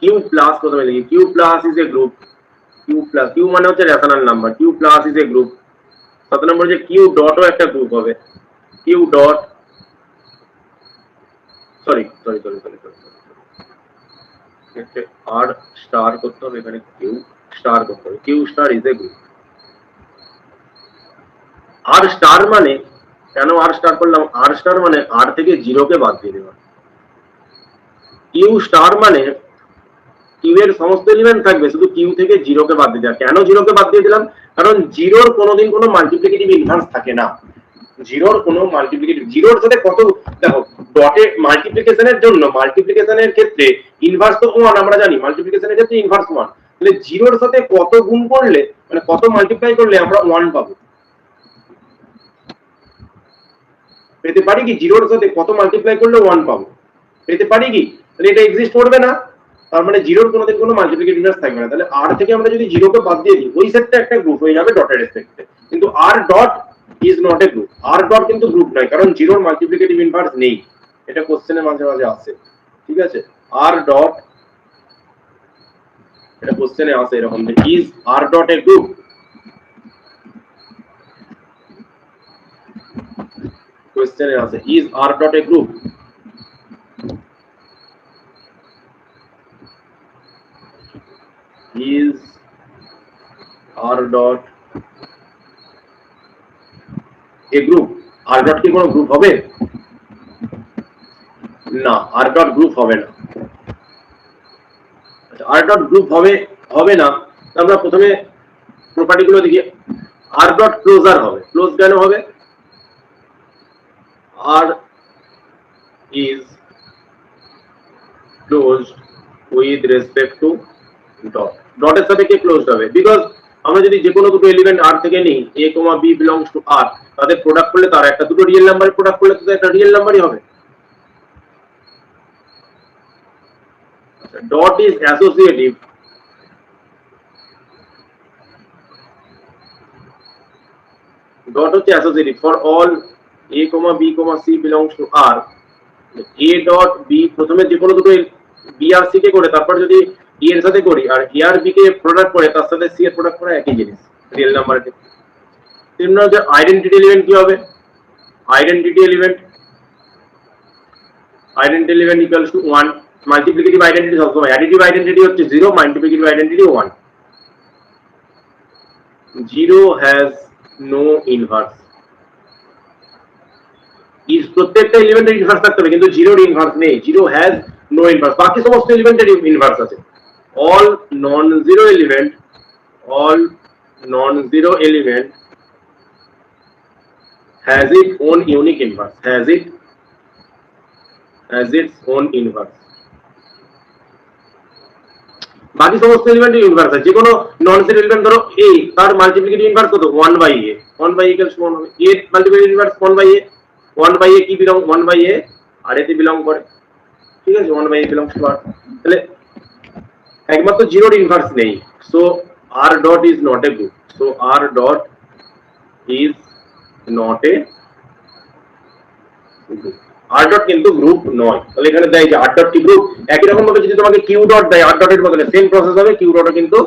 [SPEAKER 1] কিউ প্লাস প্রথমে লিখি, Q plus is a group, Q plus, Q মানে হচ্ছে rational number, Q plus is a group. 7 নম্বর যে কিউ ডটও একটা গ্রুপ হবে, Q dot, sorry sorry sorry sorry আর স্টার করতে হবে, এখানে কিউ স্টার করতে হবে, Q star is a group. R star মানে, কেন আর স্টার করলাম? আর স্টার মানে আর থেকে জিরোকে বাদ দিয়ে দেওয়া। কিউ স্টার মানে কিউ এর সমস্ত এলিমেন্ট থাকবে, শুধু কিউ থেকে জিরোকে বাদ দিয়ে দেওয়া। কেন জিরোকে বাদ দিয়ে দিলাম? কারণ জিরোর কোনোদিন কোনো মাল্টিপ্লিকেটিভ ইনভার্স থাকে না, জিরোর কোনো মাল্টিপ্লিকেটিভ, জিরোর সাথে কত, দেখো ডটে মাল্টিপ্লিকেশনের জন্য, মাল্টিপ্লিকেশনের ক্ষেত্রে ইনভার্স তো 1 আমরা জানি, মাল্টিপ্লিকেশনের ক্ষেত্রে ইনভার্স 1, তাহলে জিরোর সাথে কত গুণ করলে, মানে কত মাল্টিপ্লাই করলে আমরা 1 পাবো? পেতে পারি কি? জিরোর সাথে কত মাল্টিপ্লাই করলে 1 পাবো, পেতে পারি কি? তাহলে এটা এক্সিস্ট করবে না, তার মানে জিরোর কোনোদিন কোনো মাল্টিপ্লিকেটিভ ইনভার্স থাকবে না। তাহলে আর থেকে আমরা যদি জিরোকে বাদ দিয়ে দিই, ওই সেটটা একটা গ্রুপ হয়ে যাবে ডটের রেসপেক্টে, কিন্তু R dot is not a group, R dot কিন্তু গ্রুপ নয়, কারণ জিরোর মাল্টিপ্লিকেটিভ ইনভার্স নেই, এটা কোশ্চেনে মাঝে মাঝে আসে। ঠিক আছে, আর ডট, এটা কোশ্চেনে আসে এরকম যে is R dot a group, কোশ্চেনে আসে is R dot a group. is r dot a group, r dot কি কোনো গ্রুপ হবে? না, r dot গ্রুপ হবে না। আচ্ছা, r dot গ্রুপ হবে না, আমরা প্রথমে প্রপার্টি গুলো দেখি। r dot ক্লোজার হবে, ক্লোজ কেন হবে? r is closed with respect to dot, ডটের সাথে কে ক্লোজড হবে? বিকজ আমরা যদি যে কোনো দুটো এলিমেন্ট আর থেকে নিই, a, b belongs two r, তাদের প্রোডাক্ট করলে তার একটা দুটো রিয়েল নাম্বারের প্রোডাক্ট করলে তো একটা রিয়েল নাম্বারই হবে। ডট ইজ অ্যাসোসিয়েটিভ, ডট হচ্ছে associative for all a, b, c belongs to r, a dot b প্রথমে যে কোনো দুটো b আর c কে করে, তারপর যদি e এর সাথে করি, আর e আর b কে প্রোডাক্ট করে তার সাথে c এর প্রোডাক্ট করা একই জিনিস, রিয়েল নাম্বারের ক্ষেত্রে। তিন নম্বর আইডেন্টিটি এলিমেন্ট কি হবে? Identity element equals to 1, multiplicative identity সবসময়, অ্যাডিটিভ আইডেন্টিটি হচ্ছে 0, multiplicative identity 1। 0 has no inverse, is প্রত্যেকটা এলিমেন্টের ইনভার্স থাকতে হবে, কিন্তু জিরোর ইনভার্স নেই, 0 হ্যাজ নো ইনভার্স, বাকি সমস্ত এলিমেন্টের ইনভার্স আছে। all non-zero element has its own unique inverse, has its own inverse। বাকি সমস্ত এলিমেন্টের ইনভার্স আছে। যে কোনো নন সেট এলিমেন্ট ধরো a, তার মাল্টিপ্লিকেটিভ ইনভার্স কত 1/a, 1/a ইকুয়ালস 1 হবে। a multiplicative inverse 1/a, 1/a কি বিলং 1/a আর এতে বিলং করে, ঠিক আছে, 1/a বিলংস টু r। তাহলে একমাত্র জিরোর ইনভার্স নেই, so r dot is not a group, so r dot is not a group. r dot কিন্তু গ্রুপ নয়। তাহলে এখানে দেয় যে r ডট কি গ্রুপ, একই রকম ভাবে যদি তোমাকে q ডট দেয় r ডটের বদলে সেম প্রসেস হবে, q ডটও কিন্তু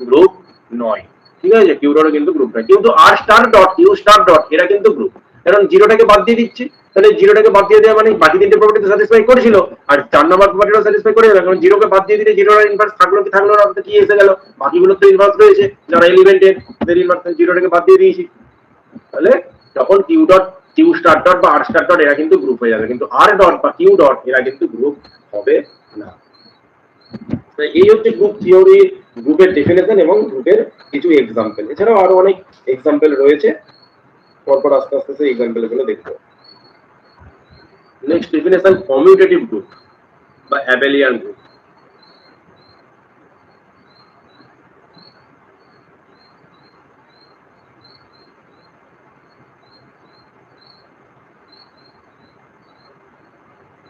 [SPEAKER 1] গ্রুপ নয়, ঠিক আছে, q ডটও কিন্তু গ্রুপ নয়। কিন্তু r star dot q star dot এরা কিন্তু গ্রুপ, কারণ জিরোটাকে বাদ দিয়ে দিচ্ছি। তাহলে জিরোটাকে বাদ দিয়ে দেওয়া মানে বাকি তিনটে প্রপার্টি স্যাটিসফাই করেছিল, আর 4 নম্বর প্রপার্টিটাও স্যাটিসফাই করে গেল, কারণ জিরোকে বাদ দিয়ে দিলে জিরোর ইনভার্স থাকলো কি থাকলো না, কি এসে গেল, বাকিগুলো তো ইনভার্স রয়েছে যারা এলিমেন্টের, তাদের ইনভার্স জিরোটাকে বাদ দিয়ে দিয়েছি। তাহলে তখন Q dot Q star dot বা আর স্টার ডট এরা কিন্তু গ্রুপ হয়ে যাবে, কিন্তু আর ডট বা কিউ ডট এরা কিন্তু গ্রুপ হবে না। এই হচ্ছে গ্রুপ থিওরি, গ্রুপের ডেফিনেশন এবং গ্রুপের কিছু এক্সাম্পল। এছাড়াও আরো অনেক এক্সাম্পল রয়েছে, পরপর আস্তে আস্তে সেই এক্সাম্পল গুলো দেখবো। নেক্সট ডেফিনেশন, কমিউটেটিভ গ্রুপ বা অ্যাবেলিয়ান গ্রুপ।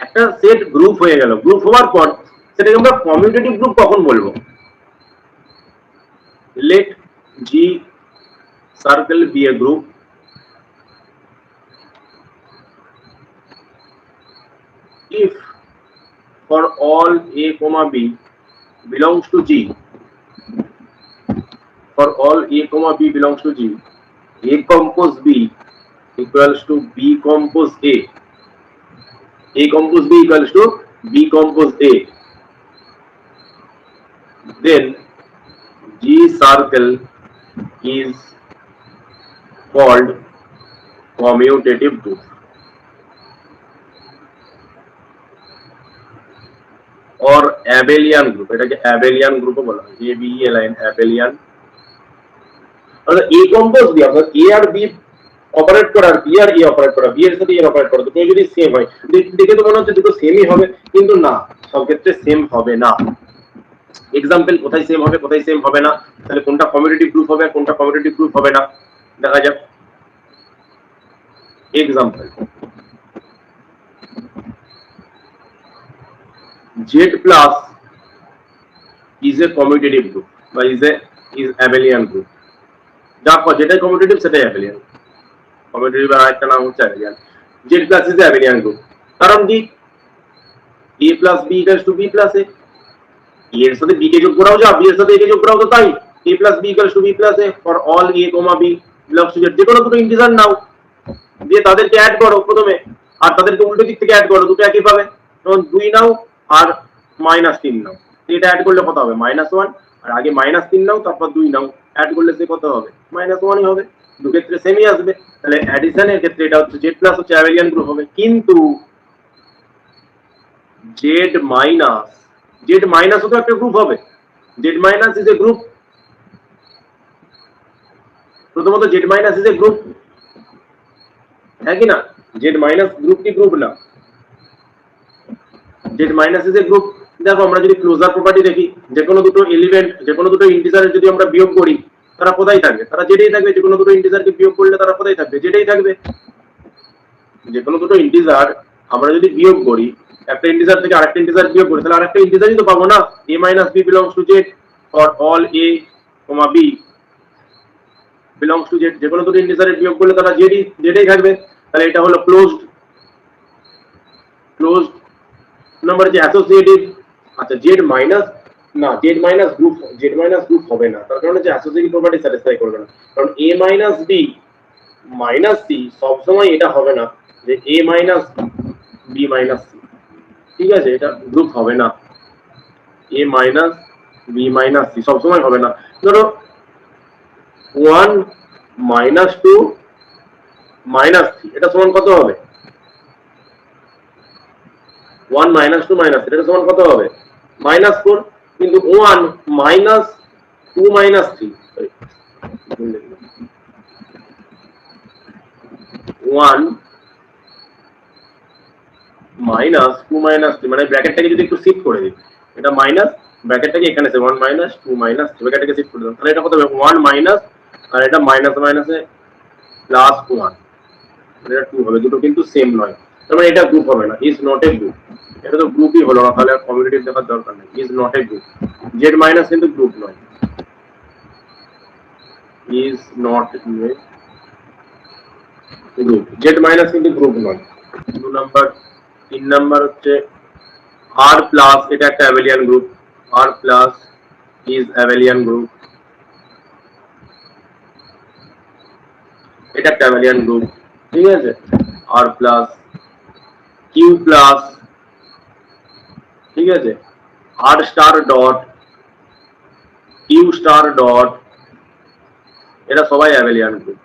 [SPEAKER 1] একটা সেট গ্রুপ হয়ে গেল, গ্রুপ হওয়ার পর সেটাকে আমরা কমিউটেটিভ গ্রুপ কখন বলবো? let G circle be a group if for all a comma b belongs to G, for all a comma b belongs to G, a compose b equals to b compose a compose b equals to b compose a, then G circle is called commutative group or abelian group। এটাকে abelian group বলা হয়, a b e l i n, abelian। অর্থাৎ a compose b, অর্থাৎ a R b operate করার, b R a operate করা, b এর সাথে a operate করা, দুটো যদি সেম হয়, দেখে তো মনে হচ্ছে দুটো সেমই হবে, কিন্তু না, সব ক্ষেত্রে সেম হবে না। এক্সাম্পল, কোথায় সেম হবে কোথায় সেম হবে না, তাহলে কোনটা কমিউটেটিভ গ্রুপ হবে আর কোনটা কমিউটেটিভ গ্রুপ হবে না দেখা যাক। Example, Z plus is a commutative group বা is abelian group। দেখো যেটাই কমিউটেটিভ সেটাই abelian, কমিউটেটিভ আর একটা নাম হচ্ছে abelian। Z plus is a abelian group, কারণ কি a plus b equals to b plus a, এর সাথে b কে যোগ করাও যা, b এর সাথে a কে যোগ করাও তো তাই, a plus b equals to b plus a for all a comma b belongs to Z। যে কোনো দুটো ইন্টিজার নাও, দিয়ে তাদেরকে অ্যাড করো প্রথমে, আর তাদেরকে উল্টো দিক থেকে অ্যাড করো, দুটো একই পাবে। তখন 2 নাও আর -3 নাও, এটা অ্যাড করলে কত হবে -1, আর আগে -3 নাও তারপর 2 নাও, অ্যাড করলে সে কত হবে -1ই হবে, দু ক্ষেত্রে সেমই আসবে। তাহলে অ্যাডিশনের ক্ষেত্রে এটা হচ্ছে Z প্লাস হচ্ছে অ্যাবেলিয়ান গ্রুপ হবে। কিন্তু Z মাইনাস তো একটা গ্রুপ হবে, Z minus is a group. প্রথমত Z minus is a group, হ্যাঁ কি না? Z মাইনাস গ্রুপ কি গ্রুপ না? Z minus is a group. দেখো আমরা যদি ক্লোজার প্রপার্টি দেখি, যে কোনো দুটো এলিমেন্ট, যে কোনো দুটো ইন্টিজারের যদি আমরা বিয়োগ করি, তারা কোথায় থাকবে? তারা জেডেই থাকবে। যে কোনো দুটো ইন্টিজারকে বিয়োগ করলে তারা কোথায় থাকবে? জেডেই থাকবে। যে কোনো দুটো ইন্টিজার আমরা যদি বিয়োগ করি, একটা ইন্টিজার থেকে আরেকটা ইন্টিজার বিয়োগ করি, তাহলে আরেকটা ইন্টিজারই তো পাবো না। a minus b belongs to Z for all a comma b belongs to Z। যে কোনো দুটো ইন্টিজারের বিয়োগ করলে তারা জেডেই থাকবে। তাহলে এটা হলো ক্লোজড নাম্বার, যে অ্যাসোসিয়েটিভ। আচ্ছা Z মাইনাস না, Z মাইনাস গ্রুপ হবে না, তার কারণ হচ্ছে অ্যাসোসিয়েটিভ প্রপার্টি স্যাটিসফাই করবে না। কারণ a minus b minus c সব সময় এটা হবে না যে a minus b minus c, ঠিক আছে, এটা গ্রুপ হবে না। a minus b minus c সব সময় হবে না। ধরো 1 মাইনাস 2 মাইনাস 3 এটা সমান কত হবে? 1 মাইনাস 2 মাইনাস 3 এটা সমান কত হবে? -4। কিন্তু 1 মাইনাস 2 মাইনাস 3, 1 মাইনাস 2 মাইনাস 3, মানে ব্র্যাকেটটাকে যদি একটু শিফট করে দিই, এটা মাইনাস ব্র্যাকেটটাকে এখানে আছে 1 মাইনাস 2 মাইনাস ব্র্যাকেটটাকে শিফট করে দাও, তাহলে এটা কত হবে 1 মাইনাস আর এটা মাইনাস মাইনাসে প্লাস 1, এটা 2 হবে, দুটো কিন্তু সেম নয়, তার মানে এটা গ্রুপ হবে না, ইজ নট এ গ্রুপ। এটা তো গ্রুপই হলো না, তাহলে কমিউনিটিভ দেখার দরকার নেই, is not a group. Z minus কিন্তু গ্রুপ নয়, is not a group, Z minus কিন্তু গ্রুপ নয়। 2 নাম্বার। 3 নাম্বার হচ্ছে আর প্লাস, এটা একটা abelian group, R plus is abelian group, এটা একটা অ্যাবেলিয়ান গ্রুপ, ঠিক আছে। আর প্লাস কিউ প্লাস, ঠিক আছে, R star dot Q star dot, এরা সবাই অ্যাবেলিয়ান গ্রুপ,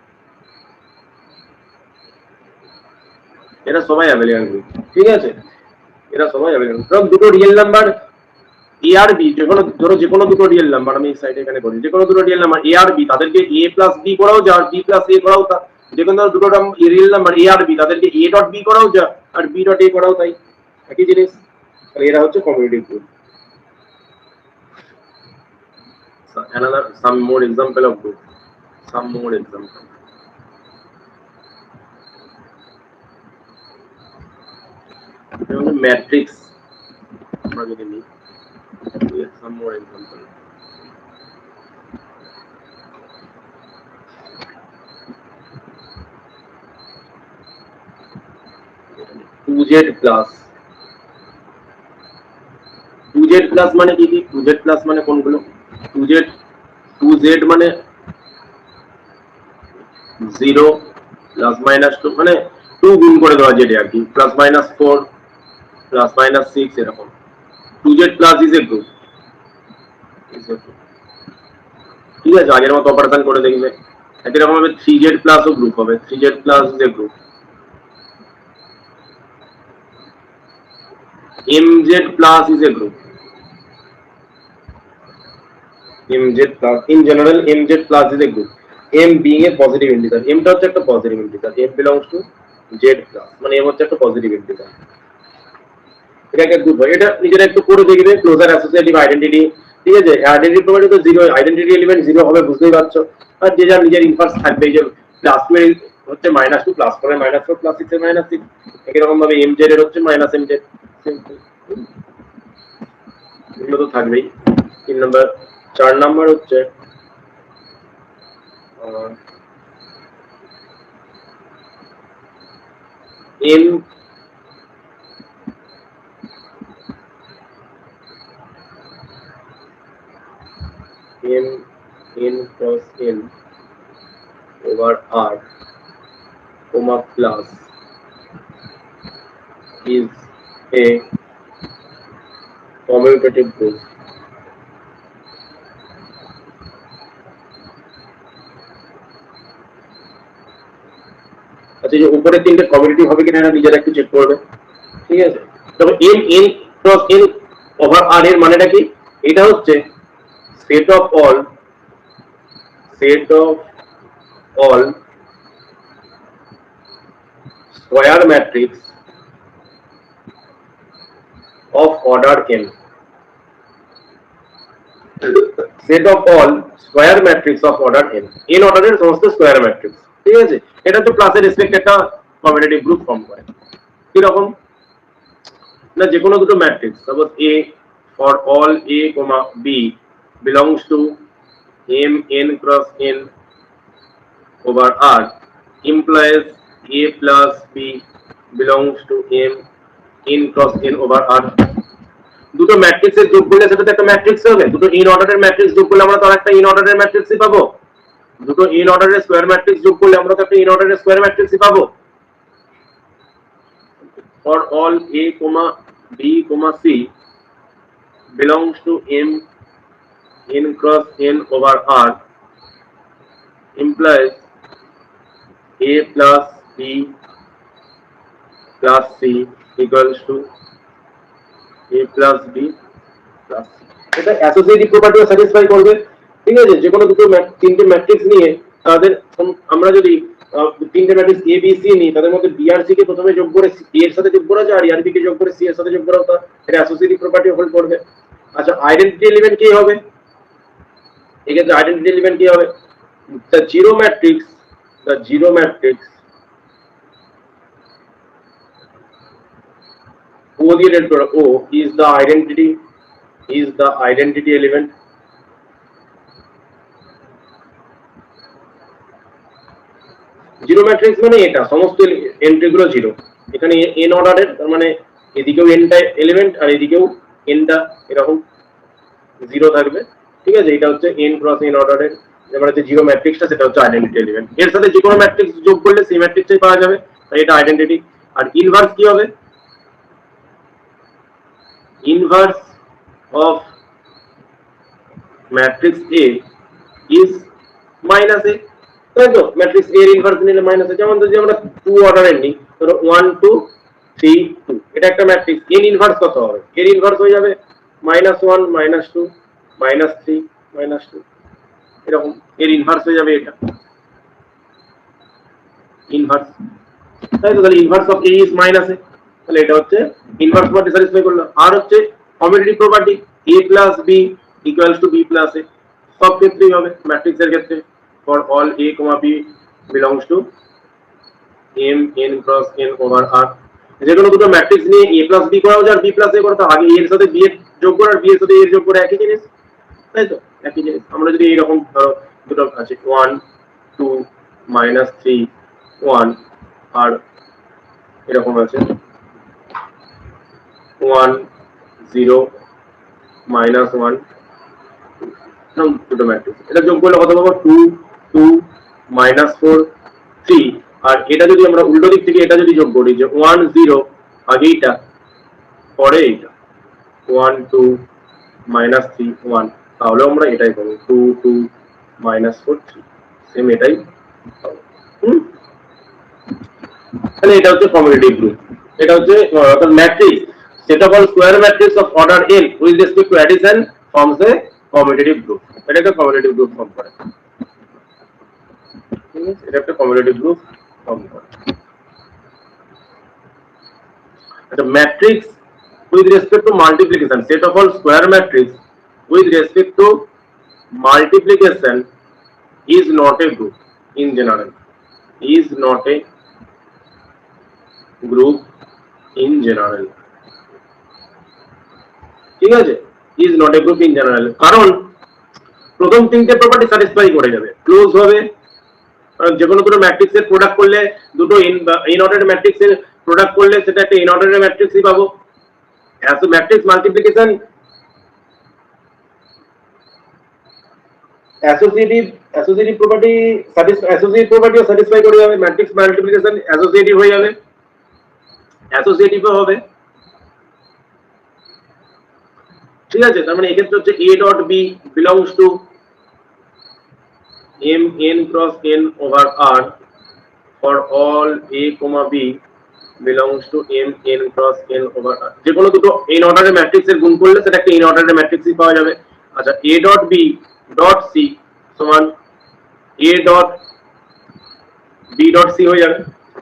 [SPEAKER 1] এরা সবাই অ্যাবেলিয়ান গ্রুপ, ঠিক আছে, এরা সবাই অ্যাবেলিয়ান। কারণ দুটো রিয়েল নাম্বার এ আর বি, ধরো যে কোনো দুটো রিয়েল নাম্বার, আমি সাইডে এখানে করি, যে কোনো দুটো রিয়েল নাম্বার এ আর বি, তাদেরকে এ প্লাস বি করাও যায় আর বি প্লাস এ করাও, যে কোনো দুটো রিয়েল নাম্বার এ আর বি, তাদেরকে এ ডট বি করাও যায় আর বি ডট এ করাও তাই, একই জিনিস। তাহলে এরা হচ্ছে কমিউনিটিভ group. Another some more example of group, some more example. Matrix, some more example. Two Z plus, 2Z plus মানে কি কি? 2Z plus মানে কোনগুলো? 2Z মানে 0 প্লাস মাইনাস 2, মানে 2 গুণ করে দেওয়া যেটা আর কি, প্লাস মাইনাস 4 প্লাস মাইনাস 6 এরকম। 2Z plus is a group, ঠিক আছে, আগের মতো অপারেশন করে দেখবে। একই রকম ভাবে 3Z প্লাস ও গ্রুপ হবে, 3Z plus is a group. MZ plus is a group, MZ plus, in general MZ plus is a group, M being a positive integer, M টা হচ্ছে একটা positive integer, M belongs to Z plus, মানে M হচ্ছে একটা positive integer, এটা একটা group হয়। এটা নিজেরা একটু করে দেখবে, ক্লোজার অ্যাসোসিয়েটিভ আইডেন্টিটি, ঠিক আছে, আইডেন্টিটি প্রপার্টি তো 0, আইডেন্টিটি এলিমেন্ট 0 হবে, বুঝতেই পারছো। আর যে যার নিজের ইনভার্স থাকবে, যে প্লাস 2 হচ্ছে -2, প্লাস 4 এর -4, প্লাস 6 এর -6, একই রকম ভাবে MZ এর হচ্ছে -MZ, এগুলো তো থাকবেই। 3 নাম্বার। 4 নাম্বার হচ্ছে M N cross N over R, comma plus is a commutative group. আচ্ছা, যে উপরে তিনটে কমিউনিটিভ হবে কিনা নিজেরা একটু চেক করবে, ঠিক আছে। তবে M N cross N over R এর মানেটা কি? এটা হচ্ছে set of all square matrix of order n, set of all square matrix of order n, n অর্ডারের সমস্ত স্কয়ার ম্যাট্রিক্স, ঠিক আছে। এটা তো ক্লাসের রেসপেক্ট একটা কমিউনিটিভ গ্রুপ ফর্ম করে। কি রকম না, যে কোনো দুটো matrix, suppose A for all A, B belongs to M n cross n over R implies A plus B belongs to M n cross n over R. দুটো ম্যাট্রিক্সের যোগ করলে সেটা তো একটা ম্যাট্রিক্স হবে। দুটো ইন অর্ডারের ম্যাট্রিক্স যোগ করলে আমরা তো একটা ইন অর্ডারের ম্যাট্রিক্সই পাবো। দুটো ইন অর্ডারের স্কয়ার ম্যাট্রিক্স যোগ করলে আমরা তো একটা ইন অর্ডারের স্কয়ার ম্যাট্রিক্সই পাবো। For all A, B, C belongs to M n cross n over R implies A plus B plus C equals to A plus B plus C. এটা associative প্রপার্টিও satisfy করবে, ঠিক আছে। যে কোনো দুটো তিনটে ম্যাট্রিক্স নিয়ে তাদের আমরা যদি তিনটে ম্যাট্রিক্স A B C নিই, তাদের মধ্যে B আর C কে প্রথমে যোগ করে A এর সাথে যোগ করা যায়, আর R B কে যোগ করে C এর সাথে যোগ করা হতো, এটা অ্যাসোসিয়েটিভ প্রপার্টি হোল্ড করবে। আচ্ছা আইডেন্টিটি এলিমেন্ট কি হবে? এক্ষেত্রে আইডেন্টিটি এলিমেন্ট কি হবে? দ্য জিরো ম্যাট্রিক্স ও দিয়ে রেড করো, O is the identity element. Zero matrix মানে এটা সমস্ত এন্ট্রি গুলো জিরো, এখানে এন অর্ডারের, তার মানে এদিকেও এনটা এলিমেন্ট আর এদিকেও এনটা এরকম জিরো থাকবে, ঠিক আছে? এটা হচ্ছে এন ক্রস এন অর্ডারের, যেমন যে জিরো ম্যাট্রিক্সটা সেটা হচ্ছে আইডেন্টিটি এলিমেন্ট। এর সাথে যে কোনো ম্যাট্রিক্স যোগ করলে সেই ম্যাট্রিক্সটাই পাওয়া যাবে, তাই এটা আইডেন্টিটি। আর ইনভার্স কি হবে? Inverse of matrix A is minus A, তাই তো? ম্যাট্রিক্স এর ইনভার্স নিলে মাইনাস এ, যেমন যদি আমরা টু অর্ডারের নিই, ধরো 1 2 3 2, এটা একটা ম্যাট্রিক্স, এর ইনভার্স কত হবে? এর ইনভার্স হয়ে যাবে -1 -2 -3 -2, এরকম এর ইনভার্স হয়ে যাবে এটা ইনভার্স, তাই তো? তাহলে inverse of A is minus A, তাহলে এটা হচ্ছে ইনভার্স প্রপার্টি স্যাটিসফাই করলো। আর হচ্ছে commutative property, a plus B equals to B plus A, সব ক্ষেত্রেই হবে ম্যাট্রিক্সের ক্ষেত্রে, for all a comma b belongs to m n cross n over r। যে কোনো দুটো ম্যাট্রিক্স নিয়ে a প্লাস b করা যায় আর b প্লাস a করা, তো আগে a এর সাথে b এর যোগ করে আর b এর সাথে a এর যোগ করে একই জিনিস, তাই তো? একই জিনিস। আমরা যদি এইরকম ধরো দুটো আছে 1 2 -3 1, আর এরকম আছে 1 0 -1, দুটো ম্যাট্রিক্স, এটা যোগ করলে কত পাবো? 2 2 -4 3। আর এটা যদি আমরা উল্টো দিক থেকে এটা যদি যোগ করি, যে 1 0 আগে এইটা পরে এইটা 1 2 -3 1, তাহলে আমরা এটাই পাবো 2 2 -4 3, সেম এটাই পাবো। তাহলে এটা হচ্ছে কমিউটেটিভ গ্রুপ। এটা হচ্ছে matrix set of all square matrix of order n with respect two addition forms A commutative group. এটা একটা কমিউটেটিভ গ্রুপ ফর্ম করে, ঠিক আছে? এটা একটা কমিউটেটিভ গ্রুপ ফর্ম করে। একটা matrix with respect to multiplication, set of all square matrix with respect to multiplication is not a group in general, is not a group in general, ঠিক আছে? is not a group in general, কারণ প্রথম তিনটে property satisfy করে যাবে, close হবে। যে কোনো দুটো ম্যাট্রিক্সের প্রোডাক্ট করলে, দুটো ইন অর্ডারের ম্যাট্রিক্সের প্রোডাক্ট করলে সেটা একটা ইন অর্ডারের ম্যাট্রিক্সই পাবো। As a matrix multiplication associative property satisfy করে যাবে, ম্যাট্রিক্স মাল্টিপ্লিকেশন অ্যাসোসিয়েটিভ হয়ে যাবে, অ্যাসোসিয়েটিভও হবে, ঠিক আছে? তার মানে এক্ষেত্রে হচ্ছে a dot b belongs to m n cross n over r for all a comma b belongs to m n cross n over r। যে কোনো দুটো ইন অর্ডারের ম্যাট্রিক্সের গুণ করলে সেটা একটা ইন অর্ডারের ম্যাট্রিক্সই পাওয়া যাবে। আচ্ছা a dot b dot c সমান a dot b dot c হয়ে যাবে,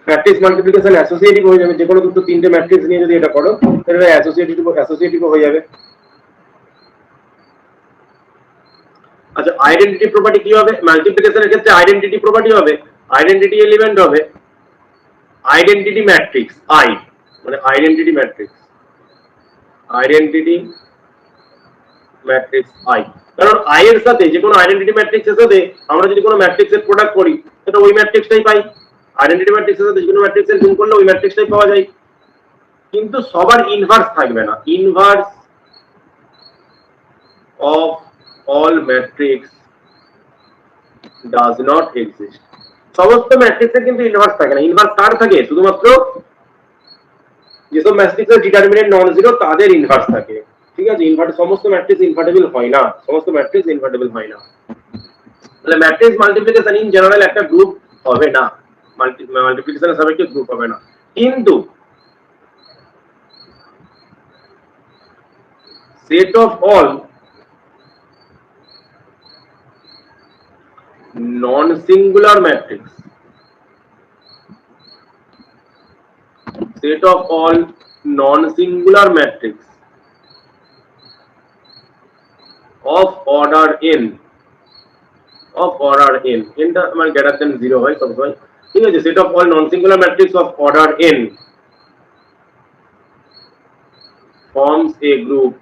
[SPEAKER 1] ম্যাট্রিক্স মাল্টিপ্লিকেশন অ্যাসোসিয়েটিভ হয়ে যাবে। যে কোনো দুটো তিনটে ম্যাট্রিক্স নিয়ে যদি এটা করো তাহলে অ্যাসোসিয়েটিভ হয়ে যাবে। আচ্ছা আইডেন্টিটি প্রপার্টি কি হবে? মাল্টিপ্লিকেশনের ক্ষেত্রে আইডেন্টিটি প্রপার্টি হবে, আইডেন্টিটি এলিমেন্ট হবে আইডেন্টিটি ম্যাট্রিক্স আই, মানে আইডেন্টিটি ম্যাট্রিক্স আই। কারণ আই এর সাথে যে কোনো আইডেন্টিটি ম্যাট্রিক্সের সাথে আমরা যদি কোনো ম্যাট্রিক্সের প্রোডাক্ট করি সেটা ওই ম্যাট্রিক্সটাই পাই। আইডেন্টিটি ম্যাট্রিক্সের সাথে যে কোনো ম্যাট্রিক্সের গুণ করলে ওই ম্যাট্রিক্সটাই পাওয়া যায়, কিন্তু সবার ইনভার্স থাকবে না। Inverse of all matrix does not exist, সমস্ত ম্যাট্রিক্সের কিন্তু ইনভার্স থাকে না। ইনভার্স কার থাকে? শুধুমাত্র যেসব ম্যাট্রিক্সের ডিটারমিনেন্ট নন জিরো তাদের ইনভার্স থাকে, ঠিক আছে? সমস্ত ম্যাট্রিক্স ইনভার্টেবল হয় না, সমস্ত ম্যাট্রিক্স ইনভার্টেবল হয় না। তাহলে ম্যাট্রিক্স মাল্টিপ্লিকেশন ইন জেনারেল একটা গ্রুপ হবে না, মাল্টিপ্লিকেশনের সাপেক্ষে গ্রুপ হবে না। কিন্তু set of all non-singular matrix, set of all non-singular matrix of order n টা মানে গ্রেটার দেন 0 হয় সবসময়, ঠিক আছে, set of all non singular matrix of order n forms a group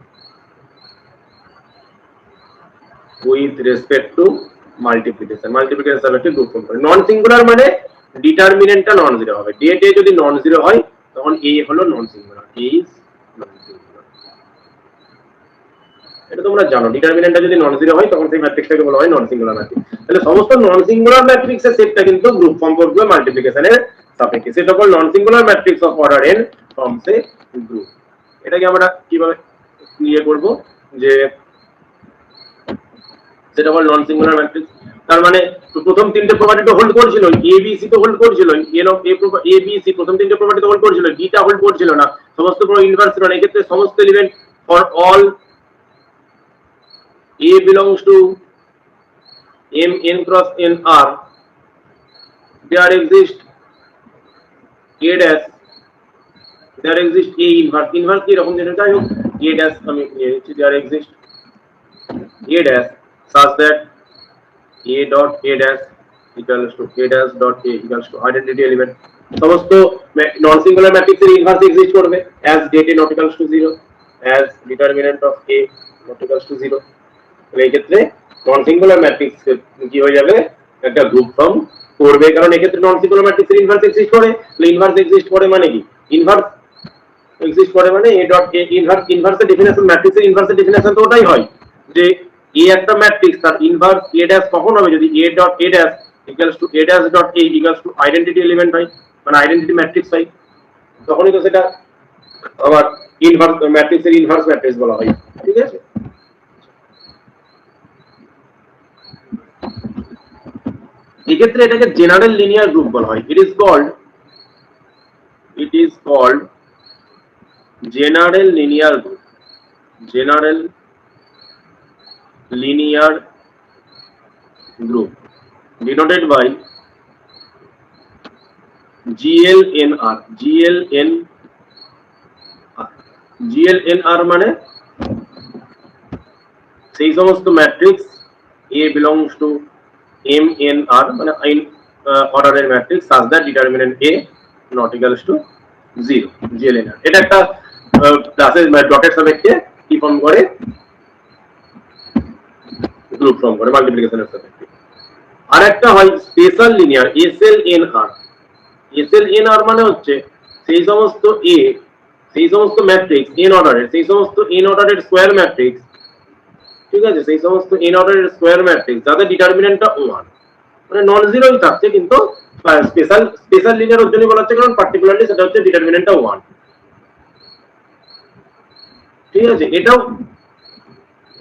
[SPEAKER 1] with respect to multiplication সাপেক্ষে group form করে। Non singular মানে ডিটারমিনেন্টটা non zero হবে, ডেট এ যদি নন জিরো হয় তখন এ হলো non singular, A is non singular. এটা তোমরা জানো, ডিটারমিনেন্টটা যদি নন জিরো হয় তখন সেই ম্যাট্রিক্সটাকে বলা হয় নন সিঙ্গুলার ম্যাট্রিক্স। তাহলে সমস্ত নন সিঙ্গুলার ম্যাট্রিক্সের সেটটা কিন্তু গ্রুপ ফর্ম করবে মাল্টিপ্লিকেশনের সাপেক্ষে। Set of all non singular matrix of order n forms A group. এটাকে আমরা কিভাবে নিয়ে করব, যে set of all non singular matrix, তার মানে প্রথম তিনটে প্রপার্টি তো হোল্ড করছিল, এ বি সি তো হোল্ড করছিল, এ বি সি প্রথম তিনটে প্রপার্টি তো হোল্ড করছিল, ডি টা হোল্ড করছিল না, সমস্ত পুরো ইনভার্স ছিল না। এক্ষেত্রে সমস্ত element for all A belongs to M n cross n R, there exists A dash, there exists A inverse, inverse কি রকম যেটা যাই হোক, A dash আমি লিখছি, there exists A dash such that A dot A dash equals to A dash dot A equals to identity element। সমস্ত non singular matrix এর inverse exist করবে as data not equals to 0, as determinant of A not equals to 0। এই ক্ষেত্রে non singular matrix কি হয়ে যাবে, একটা group form করবে, কারণ এই ক্ষেত্রে নন সিঙ্গুলার ম্যাট্রিক্সের ইনভার্স এক্সিস্ট করে। ইনভার্স এক্সিস্ট করে মানে কি, ইনভার্স এক্সিস্ট করে মানে a ডট a ইনভার্স, ইনভার্সের ডেফিনিশন, ম্যাট্রিক্সের ইনভার্সের ডেফিনিশন তো ওটাই হয় যে a একটা ম্যাট্রিক্স, তার ইনভার্স a ড্যাশ কখন হবে, যদি a dot a dash equals to a dash dot a equals to identity element হয়, মানে আইডেন্টিটি ম্যাট্রিক্স হয়, তখনই তো সেটা আবার ইনভার্স ম্যাট্রিক্সের ইনভার্স ম্যাট্রিক্স বলা হয়, ঠিক আছে। এক্ষেত্রে এটাকে জেনারেল লিনিয়ার গ্রুপ বলা হয়। It is called general linear group, general linear group denoted by GLNR। GLNR মানে সেই সমস্ত matrix A belongs to MNR মানে অর্ডারের matrix such that determinant A not equals to 0, GLNR। এটা একটা ক্লাসের ডটের সাপেক্ষে কি ফর্ম করে, গ্রুপ ফর্ম করে মাল্টিপ্লিকেশনের সাপেক্ষে। আর একটা হয় স্পেশাল লিনিয়ার, SLNR মানে হচ্ছে সেই সমস্ত A, সেই সমস্ত ম্যাট্রিক্স n অর্ডারের, সেই সমস্ত n অর্ডারের স্কয়ার ম্যাট্রিক্স, ঠিক আছে, সেই সমস্ত n অর্ডারের স্কয়ার ম্যাট্রিক্স যাদের ডিটারমিনেন্টটা 1, মানে নন জিরোই থাকছে, কিন্তু স্পেশাল লিনিয়ার ওর জন্য বলা হচ্ছে কারণ পার্টিকুলারলি সেটা হচ্ছে ডিটারমিনেন্টটা 1, ঠিক আছে। এটাও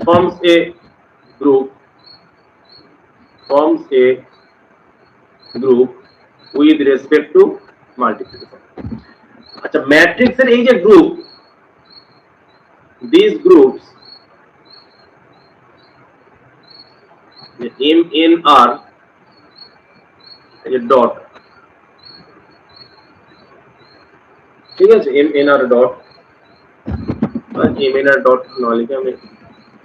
[SPEAKER 1] forms A group with respect two multiplication. আচ্ছা, ম্যাট্রিক্সের এই যে group, this groups MNR dot, ঠিক আছে, MNR ডট না লিখে আমি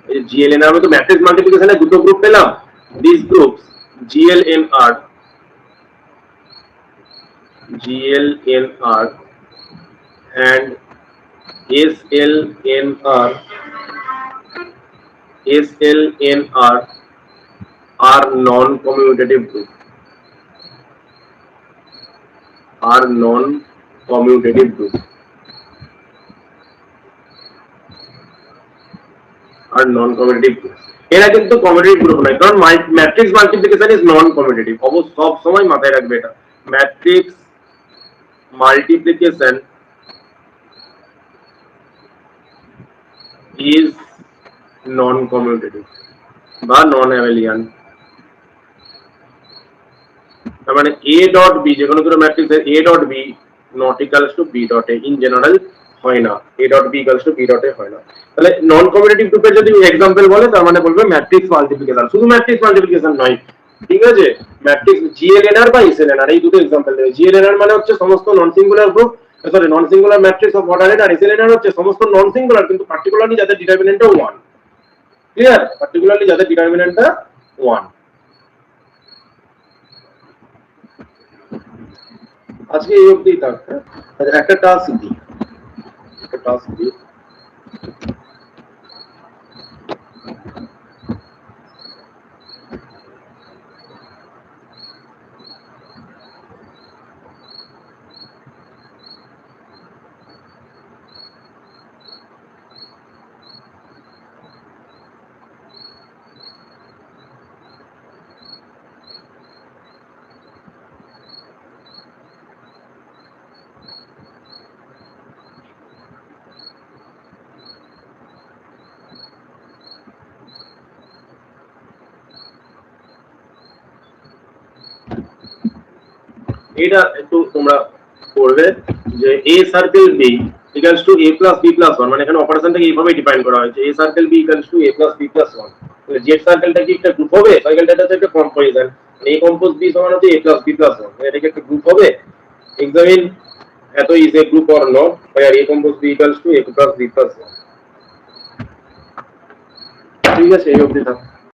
[SPEAKER 1] এই GLNR में तो मैट्रिक्स मल्टीप्लिकेशन है, দুটো গ্রুপ পেলাম, this groups GLNR and SLNR are non-commutative group, এরা কিন্তু কমিউটেটিভ গ্রুপ নয়, কারণ matrix multiplication is non commutative. অবশ্য সব সময় মাথায় রাখবে এটা, matrix multiplication is non commutative বা নন অ্যাবেলিয়ান। তার মানে a ডট b, যে কোনো দুটো ম্যাট্রিক্সের a dot b not equals to b dot a in general হয় না, a dot b equals to b dot a হয় না। তাহলে নন কমিউটেটিভ গ্রুপের যদি এক্সাম্পল বলে তার মানে বলবে ম্যাট্রিক্স মাল্টিপ্লিকেশন, শুধু ম্যাট্রিক্স মাল্টিপ্লিকেশন নয়, ঠিক আছে, ম্যাট্রিক্স GLNR বা SLNR, এই দুটো এক্সাম্পল দেবে। GLNR মানে হচ্ছে সমস্ত non singular group, sorry non singular matrix of order n, আর SLNR হচ্ছে সমস্ত নন সিঙ্গুলার কিন্তু পার্টিকুলারলি যাদের ডিটারমিনেন্টটা 1, ক্লিয়ার? পার্টিকুলারলি যাদের ডিটারমিনেন্টটা 1। আজকে এই অবধি থাকবে। একটা টাস্ক দিই, একটা টাস্ক দিই। এটা একটু তোমরা করবে যে a circle b equals to a plus b plus 1, মানে এখানে অপারেশনটাকে এইভাবে ডিফাইন করা হয়েছে a circle b equals to a plus b plus 1। তাহলে z সার্কেলটা কি একটা গ্রুপ হবে? সার্কেলটা হচ্ছে একটা কম্পোজিশন, মানে a কম্পোজ b সমান হচ্ছে a প্লাস b প্লাস 1, এটা কি একটা গ্রুপ হবে? এক্সামিন এত is a group or not, where a compose b equals to a plus b plus 1। ঠিক আছে, এই অবধি থাক।